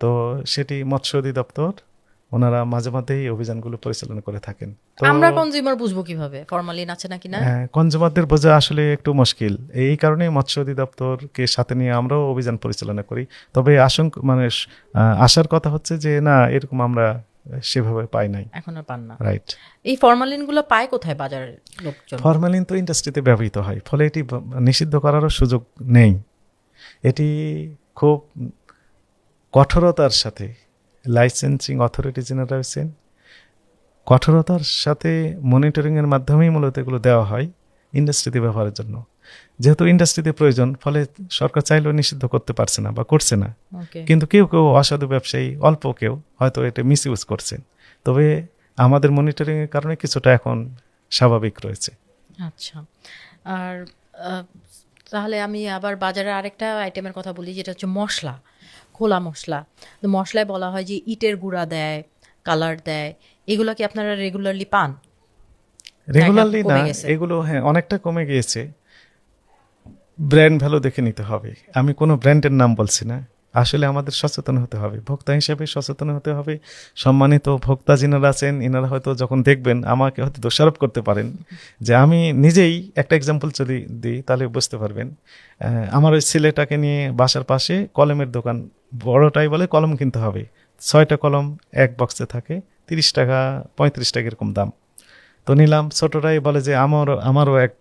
তো সেটি মৎস্য অধিদপ্তর ওনারা মাঝে মধ্যেই অভিযানগুলো পরিচালনা করে থাকেন। তো আমরা কনজিউমার বুঝবো কিভাবে ফরমালিন আছে নাকি না? কনজিউমারদের বোঝা আসলে একটু মুশকিল, এই কারণেই মৎস্য অধিদপ্তরকে সাথে নিয়ে আমরাও অভিযান পরিচালনা করি। তবে আশার কথা হচ্ছে যে না, এরকম আমরা সেভাবে পাই নাই, এখনো পান না। রাইট। এই ফরমালিন গুলো পায় কোথায় বাজারের লোকজন? ফরমালিন তো ইন্ডাস্ট্রিতে ব্যবহৃত হয়, ফলে এটি নিষিদ্ধ করারও সুযোগ নেই। এটি খুব কঠোরতার সাথে লাইসেন্সিং অথরিটি যেনারা রয়েছেন, কঠোরতার সাথে মনিটরিংয়ের মাধ্যমেই মূলত এগুলো দেওয়া হয় ইন্ডাস্ট্রিতে ব্যবহারের জন্য। যেহেতু ইন্ডাস্ট্রিতে প্রয়োজন, ফলে সরকার চাইলেও নিষিদ্ধ করতে পারছে না বা করছে না। Okay. কিন্তু কেউ কেউ অসাধু ব্যবসায়ী অল্প কেউ হয়তো এটা মিসইউজ করছেন, তবে আমাদের মনিটরিংয়ের কারণে কিছুটা এখন স্বাভাবিক রয়েছে। আচ্ছা, আর তাহলে আমি আবার বাজারে আরেকটা আইটেমের কথা বলি, যেটা হচ্ছে মশলা, খোলা মশলা। তো মশলায় বলা হয় যে ইটের গুঁড়া দেয়, কালার দেয়, এগুলো কি আপনারা রেগুলারলি পান? রেগুলারলি কমে না, গেছে? এগুলো হ্যাঁ অনেকটা কমে গিয়েছে। ব্র্যান্ড ভ্যালু দেখে নিতে হবে। আমি কোনো ব্র্যান্ডের নাম বলছি না, আসলে আমাদের সচেতন হতে হবে, ভোক্তা হিসেবে সচেতন হতে হবে। সম্মানিত ভোক্তা যিনারা আছেন, এনারা হয়তো যখন দেখবেন আমাকে হয়তো দোষারোপ করতে পারেন, যে আমি নিজেই একটা এক্সাম্পল যদি দিই তাহলে বুঝতে পারবেন। আমার ওই ছেলেটাকে নিয়ে বাসার পাশে কলমের দোকান, বড়টাই বলে কলম কিনতে হবে, 6টা কলম এক বক্সে থাকে, 30 টাকা 35 টাকা এরকম দাম। তো নিলাম, ছোটটাই বলে যে আমারও এক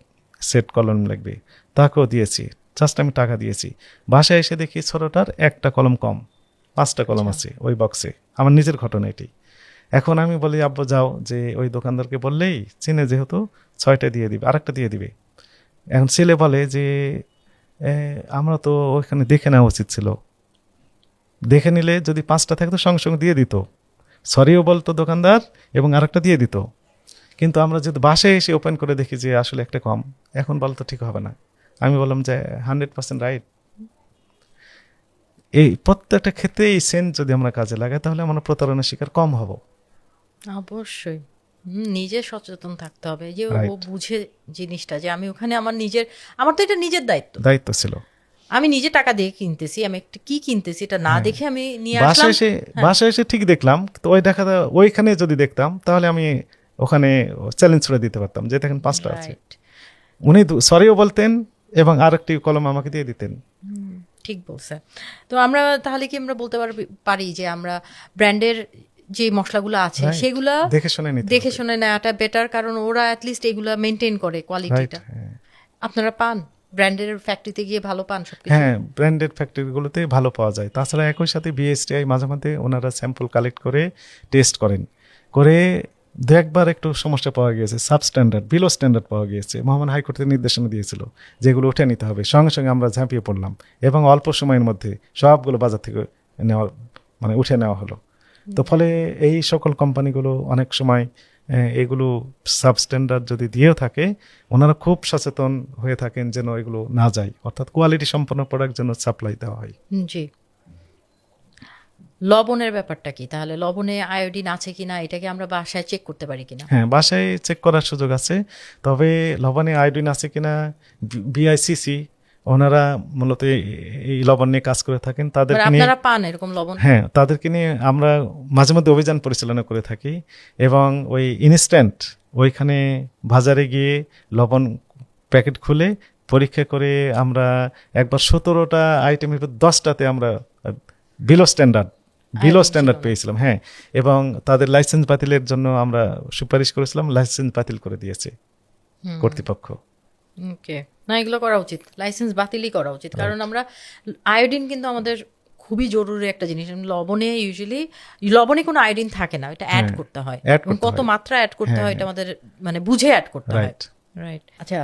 সেট কলম লাগবে, তাকেও দিয়েছি, জাস্ট আমি টাকা দিয়েছি। বাসায় এসে দেখি ছোটটার একটা কলম কম, 5টা কলম আছে ওই বক্সে। আমার নিজের ঘটনা এটি। এখন আমি বলি আব্বু যাও, যে ওই দোকানদারকে বললেই চিনে যেহেতু 6টা দিয়ে দিবে, আরেকটা দিয়ে দিবে। এখন ছেলে বলে যে আমরা তো ওইখানে দেখে নেওয়া উচিত ছিল, দেখে নিলে যদি 5টা থাকতো সঙ্গে সঙ্গে দিয়ে দিত, সরিও বলতো দোকানদার এবং আরেকটা দিয়ে দিত। কিন্তু আমরা যদি বাসায় এসে ওপেন করে দেখি যে আসলে একটা কম, এখন বলতো ঠিক হবে না। আমি বললাম যে 100% রাইট। এই প্রত্যেকটা ক্ষেত্রে এই সেন্স যদি আমরা কাজে লাগাই তাহলে আমরা প্রতারণার শিকার কম হব। অবশ্যই নিজে সচেতন থাকতে হবে, যে ও Right. বুঝে জিনিসটা, যে আমি ওখানে আমার তো এটা নিজের দায়িত্ব ছিল। আমি নিজে টাকা দিয়ে কিনতেছি, আমি একটা কি কিনতেছি এটা না দেখে আমি নিয়ে বাসায় আসলাম। বাসায় এসে ঠিক দেখলাম, তো ওইখানে যদি দেখতাম তাহলে আমি ওখানে চ্যালেঞ্জ করে দিতে পারতাম যে দেখেন 5টা আছে। Right. উনি সরিও বলতেন এবং আরেকটি কলম আমাকে দিয়ে দিতেন। ঠিক বলছে। তো আমরা তাহলে কি আমরা বলতে পারি যে আমরা ব্র্যান্ডের যে মশলাগুলো আছে Right. সেগুলা দেখে শুনে নিতে দেখে হবে। শুনে নেওয়াটা বেটার, কারণ ওরা অ্যাটলিস্ট এগুলা মেনটেন করে কোয়ালিটিটা। Right, হ্যাঁ। আপনারা পান ব্র্যান্ডের ফ্যাক্টরিতে গিয়ে ভালো পান সবকিছু? হ্যাঁ, ব্র্যান্ডেড ফ্যাক্টরিগুলোতে ভালো পাওয়া যায়। তাছাড়া একই সাথে বিএসটিআই মাঝে মাঝে ওনারা স্যাম্পল কালেক্ট করে টেস্ট করেন, করে দু একবার একটু সমস্যা পাওয়া গিয়েছে, সাবস্ট্যান্ডার্ড বিলো স্ট্যান্ডার্ড পাওয়া গিয়েছে। মহামান্য হাইকোর্টের নির্দেশনা দিয়েছিল যেগুলো উঠে নিতে হবে, সঙ্গে সঙ্গে আমরা ঝাঁপিয়ে পড়লাম এবং অল্প সময়ের মধ্যে সবগুলো বাজার থেকে উঠে নেওয়া হলো। তো ফলে এই সকল কোম্পানিগুলো অনেক সময় এগুলো সাবস্ট্যান্ডার্ড যদি দিয়েও থাকে, ওনারা খুব সচেতন হয়ে থাকেন যেন এগুলো না যায়, অর্থাৎ কোয়ালিটি সম্পন্ন প্রোডাক্ট যেন সাপ্লাই দেওয়া হয়। জি। লবণের ব্যাপারটা কি তাহলে? লবণে আয়োডিন আছে কিনা এটাকে আমরা বাসায় চেক করতে পারি কিনা? হ্যাঁ, বাসায় চেক করার সুযোগ আছে, তবে লবণে আয়োডিন আছে কিনা বিআইসিসি ওনারা মূলত এই লবণ নিয়ে কাজ করে থাকেন, তাদেরকে নিয়ে আপনারা পান এরকম লবণ? হ্যাঁ, তাদেরকে নিয়ে আমরা মাঝে মধ্যে অভিযান পরিচালনা করে থাকি, এবং ওই ইনস্ট্যান্ট ওইখানে বাজারে গিয়ে লবণ প্যাকেট খুলে পরীক্ষা করে আমরা একবার 17টা আইটেমের 10টাতে আমরা বিলো স্ট্যান্ডার্ড পেয়েছিলাম। হ্যাঁ, এবং তাদের লাইসেন্স বাতিলের জন্য আমরা সুপারিশ করেছিলাম, লাইসেন্স বাতিল করে দিয়েছে কর্তৃপক্ষ। ওকে, না এগুলো করা উচিত, লাইসেন্স বাতিলই করা উচিত, কারণ আমরা আয়োডিন কিন্তু আমাদের খুবই জরুরি একটা জিনিস। লবণে ইউজুয়ালি লবণে কোনো আয়োডিন থাকে না, এটা অ্যাড করতে হয়, add এবং করতে কত হয়। মাত্রা অ্যাড করতে হয় এটা আমাদের মানে বুঝে অ্যাড করতে হয়। রাইট। রাইট। আচ্ছা,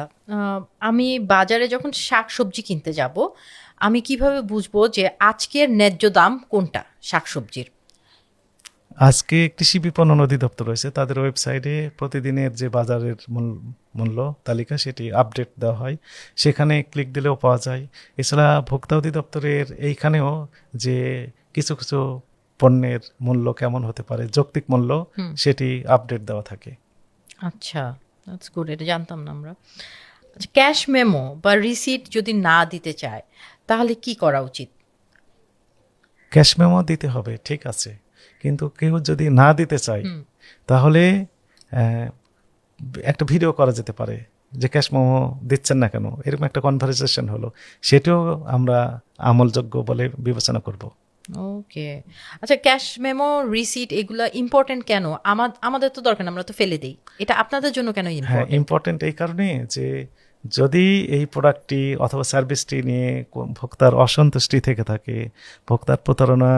আমি বাজারে যখন শাক সবজি কিনতে যাব, আমি কিভাবে বুঝবো যে আজকের ন্যায্য দাম কোনটা শাকসবজির? আজকে কৃষি বিপণন অধিদপ্তর রয়েছে, তাদের ওয়েবসাইটে প্রতিদিনের যে বাজারের মূল্য তালিকা সেটি আপডেট দেওয়া হয়, সেখানে ক্লিক দিলেও পাওয়া যায়। এছাড়া ভোক্তা অধিদপ্তরের এইখানেও যে কিছু কিছু পণ্যের মূল্য কেমন হতে পারে, যৌক্তিক মূল্য, সেটি আপডেট দেওয়া থাকে। আচ্ছা, দ্যাটস গুড, এটা জানতাম না আমরা। আচ্ছা, ক্যাশ মেমো বা রিসিট যদি না দিতে চায় তাহলে কি করা উচিত? ক্যাশ মেমো দিতে হবে, ঠিক আছে, কিন্তু কেউ যদি না দিতে চায় তাহলে একটা ভিডিও করা যেতে পারে যে ক্যাশ মেমো দিচ্ছেন না কেন, এরকম একটা কনভারসেশন হলো, সেটাও আমরা আমলযোগ্য বলে বিবেচনা করব। ওকে। আচ্ছা, ক্যাশ মেমো রিসিট এগুলা ইম্পর্টেন্ট কেন? আমাদের তো দরকার না, আমরা তো ফেলে দেই, এটা আপনাদের জন্য কেন হ্যাঁ, ইম্পর্টেন্ট? ইম্পর্টেন্ট এই কারণে যে যদি এই প্রোডাক্টটি অথবা সার্ভিসটি নিয়ে ভোক্তার অসন্তুষ্টি থেকে থাকে, ভোক্তার প্রতারণা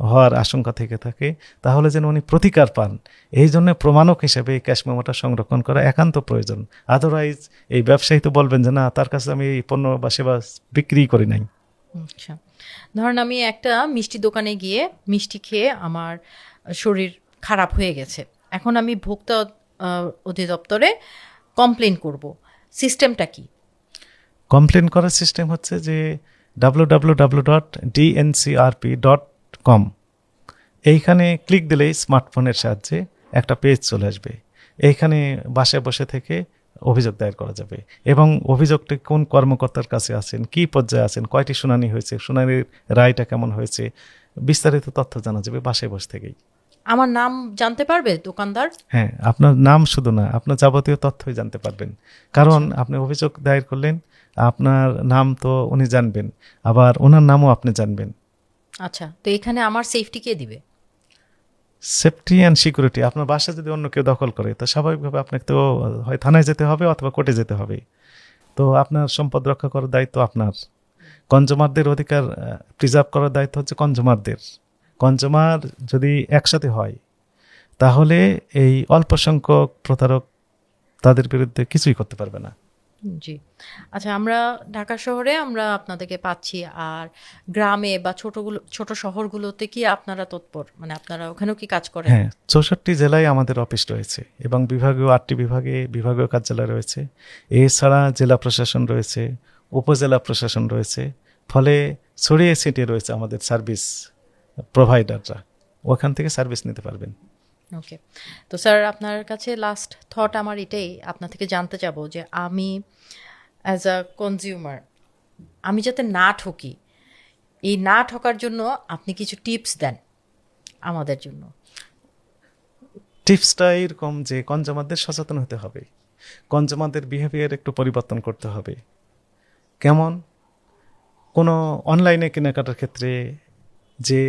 হওয়ার আশঙ্কা থেকে থাকে, তাহলে যেন উনি প্রতিকার পান, এই জন্য প্রমাণক হিসেবে এই ক্যাশ মেমোটা সংরক্ষণ করা একান্ত প্রয়োজন। আদারওয়াইজ এই ব্যবসায়ী তো বলবেন যে না, তার কাছে আমি এই পণ্য বা সেবা বিক্রি করি নাই। আচ্ছা, ধরেন আমি একটা মিষ্টি দোকানে গিয়ে মিষ্টি খেয়ে আমার শরীর খারাপ হয়ে গেছে, এখন আমি ভোক্তা অধিদপ্তরে কমপ্লেন করব, সিস্টেমটা কি? কমপ্লেন করার সিস্টেম হচ্ছে যে www.dncrp.com, এইখানে ক্লিক দিলেই স্মার্টফোনের সাহায্যে একটা পেজ চলে আসবে, এইখানে বাসায় বসে থেকে অভিযোগ দায়ের করা যাবে, এবং অভিযোগটি কোন কর্মকর্তার কাছে আছেন, কি পর্যায়ে আছেন, কয়টি শুনানি হয়েছে, শুনানির রায়টা কেমন হয়েছে, বিস্তারিত তথ্য জানা যাবে বাসায় বসে থেকেই। আমার নাম জানতে পারবে দোকানদার? হ্যাঁ, আপনার নাম শুধু না, আপনার যাবতীয় তথ্যই জানতে পারবেন, কারণ আপনি অভিযোগ দায়ের করলেন, আপনার নাম তো উনি জানবেন, আবার ওনার নামও আপনি জানবেন। আচ্ছা, তো এখানে আমার সেফটি কে দিবে? সেফটি অ্যান্ড সিকিউরিটি, আপনার বাসা যদি অন্য কেউ দখল করে তো স্বাভাবিকভাবে আপনাকে তো হয় থানায় যেতে হবে অথবা কোর্টে যেতে হবে, তো আপনার সম্পদ রক্ষা করার দায়িত্ব আপনার। কনজুমারদের অধিকার প্রিজার্ভ করার দায়িত্ব হচ্ছে কনজুমারদের। কনজুমার যদি একসাথে হয় তাহলে এই অল্প সংখ্যক প্রতারক তাদের বিরুদ্ধে কিছুই করতে পারবে না। জি। আচ্ছা, আমরা ঢাকা শহরে আমরা আপনাদেরকে পাচ্ছি, আর গ্রামে বা ছোট শহরগুলোতে কি আপনারা তৎপর, মানে আপনারা ওখানেও কি কাজ করেন? হ্যাঁ, 64 জেলায় আমাদের অফিস রয়েছে, এবং বিভাগীয় 8টি বিভাগে বিভাগীয় কার্যালয় রয়েছে, এছাড়া জেলা প্রশাসন রয়েছে, উপজেলা প্রশাসন রয়েছে, ফলে ছড়িয়ে ছিটিয়ে রয়েছে আমাদের সার্ভিস প্রোভাইডাররা, ওখান থেকে সার্ভিস নিতে পারবেন। ওকে, তো স্যার আপনার কাছে লাস্ট থট আমার এটাই, আপনার থেকে জানতে চাবো যে আমি অ্যাজ আ কনজিউমার আমি যাতে না ঠকি, এই না ঠকার জন্য আপনি কিছু টিপস দেন আমাদের জন্য। টিপসটা এরকম যে কনজুমারদের সচেতন হতে হবে, কনজুমারদের বিহেভিয়ার একটু পরিবর্তন করতে হবে। কেমন? কোনো অনলাইনে কেনাকাটার ক্ষেত্রে যে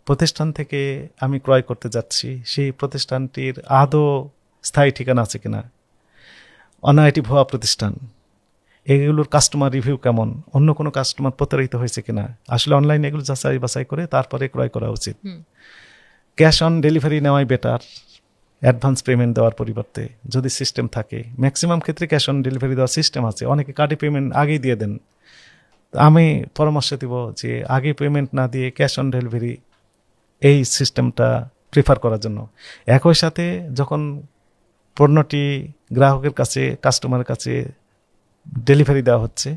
প্রতিষ্ঠান থেকে আমি ক্রয় করতে যাচ্ছি সেই প্রতিষ্ঠানটির আদৌ স্থায়ী ঠিকানা আছে কিনা, অনআইটি ভুয়া প্রতিষ্ঠান, এগুলোর কাস্টমার রিভিউ কেমন, অন্য কোনো কাস্টমার প্রতারিত হয়েছে কিনা, আসলে অনলাইনে এগুলো যাচাই বাছাই করে তারপরে ক্রয় করা উচিত। ক্যাশ অন ডেলিভারি নেওয়াই বেটার, অ্যাডভান্স পেমেন্ট দেওয়ার পরিবর্তে যদি সিস্টেম থাকে। ম্যাক্সিমাম ক্ষেত্রে ক্যাশ অন ডেলিভারি দেওয়ার সিস্টেম আছে, অনেকে কার্ডে পেমেন্ট আগেই দিয়ে দেন। আমি পরামর্শ দিব যে আগে পেমেন্ট না দিয়ে ক্যাশ অন ডেলিভারি এই সিস্টেমটা প্রিফার করার জন্য। একই সাথে যখন পণ্যটি গ্রাহকের কাছে, কাস্টমারের কাছে ডেলিভারি দেওয়া হচ্ছে,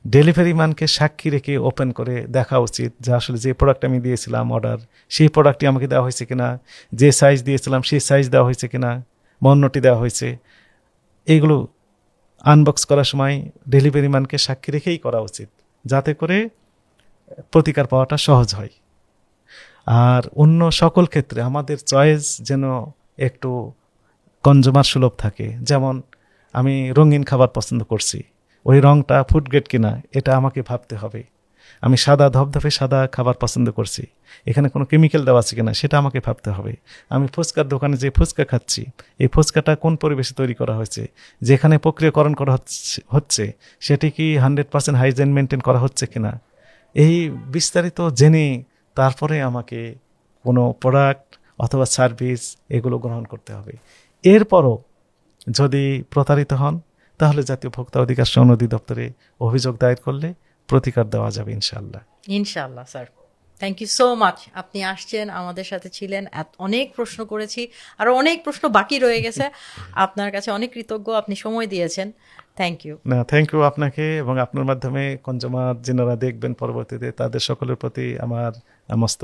ডেলিভারি ম্যানকে সাক্ষী রেখে ওপেন করে দেখা উচিত যে আসলে যে প্রোডাক্ট আমি দিয়েছিলাম অর্ডার, সেই প্রোডাক্টটি আমাকে দেওয়া হয়েছে কিনা, যে সাইজ দিয়েছিলাম সেই সাইজ দেওয়া হয়েছে কিনা, অন্যটি দেওয়া হয়েছে। এইগুলো আনবক্স করার সময় ডেলিভারি ম্যানকে সাক্ষী রেখেই করা উচিত, যাতে করে প্রতিকার পাওয়াটা সহজ হয়। আর অন্য সকল ক্ষেত্রে আমাদের চয়েস যেন একটু কনজুমার সুলভ থাকে। যেমন আমি রঙিন খাবার পছন্দ করছি, ওই রঙটা ফুড গ্রেড কিনা এটা আমাকে ভাবতে হবে। আমি সাদা ধবধবে সাদা খাবার পছন্দ করছি, এখানে কোনো কেমিক্যাল দেওয়া আছে কিনা সেটা আমাকে ভাবতে হবে। আমি ফুচকার দোকানে যে ফুচকা খাচ্ছি, এই ফুচকাটা কোন পরিবেশে তৈরি করা হয়েছে, যেখানে প্রক্রিয়াকরণ করা হচ্ছে সেটি কি 100% হাইজেন মেনটেন করা হচ্ছে কিনা, এই বিস্তারিত জেনে তারপরে আমাকে কোনো প্রোডাক্ট অথবা সার্ভিস এগুলো গ্রহণ করতে হবে। এরপরও যদি প্রতারিত হন তাহলে জাতীয় ভোক্তা অধিকার সংরক্ষণ অধিদপ্তরে অভিযোগ দায়ের করলে প্রতিকার দেওয়া যাবে ইনশাআল্লাহ। ইনশাআল্লাহ sir, thank you so much. আপনি আসছেন, আমাদের সাথে ছিলেন, অনেক প্রশ্ন করেছি, আরও অনেক প্রশ্ন বাকি রয়ে গেছে। আপনার কাছে অনেক কৃতজ্ঞ, আপনি সময় দিয়েছেন। Thank you. না, থ্যাংক ইউ আপনাকে, এবং আপনার মাধ্যমে কনজুমার যিনারা দেখবেন পরবর্তীতে তাদের সকলের প্রতি আমার মস্ত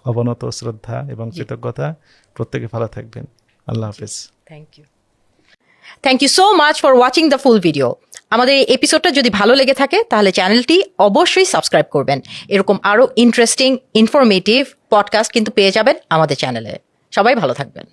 অবনত শ্রদ্ধা এবং কৃতজ্ঞতা। প্রত্যেকে ভালো থাকবেন। আল্লাহ হাফেজ। Thank you. Thank you so much for watching the full video. আমাদের এই এপিসোডটা যদি ভালো লেগে থাকে তাহলে চ্যানেলটি অবশ্যই সাবস্ক্রাইব করবেন। এরকম আরও ইন্টারেস্টিং ইনফরমেটিভ পডকাস্ট কিন্তু পেয়ে যাবেন আমাদের চ্যানেলে। সবাই ভালো থাকবেন।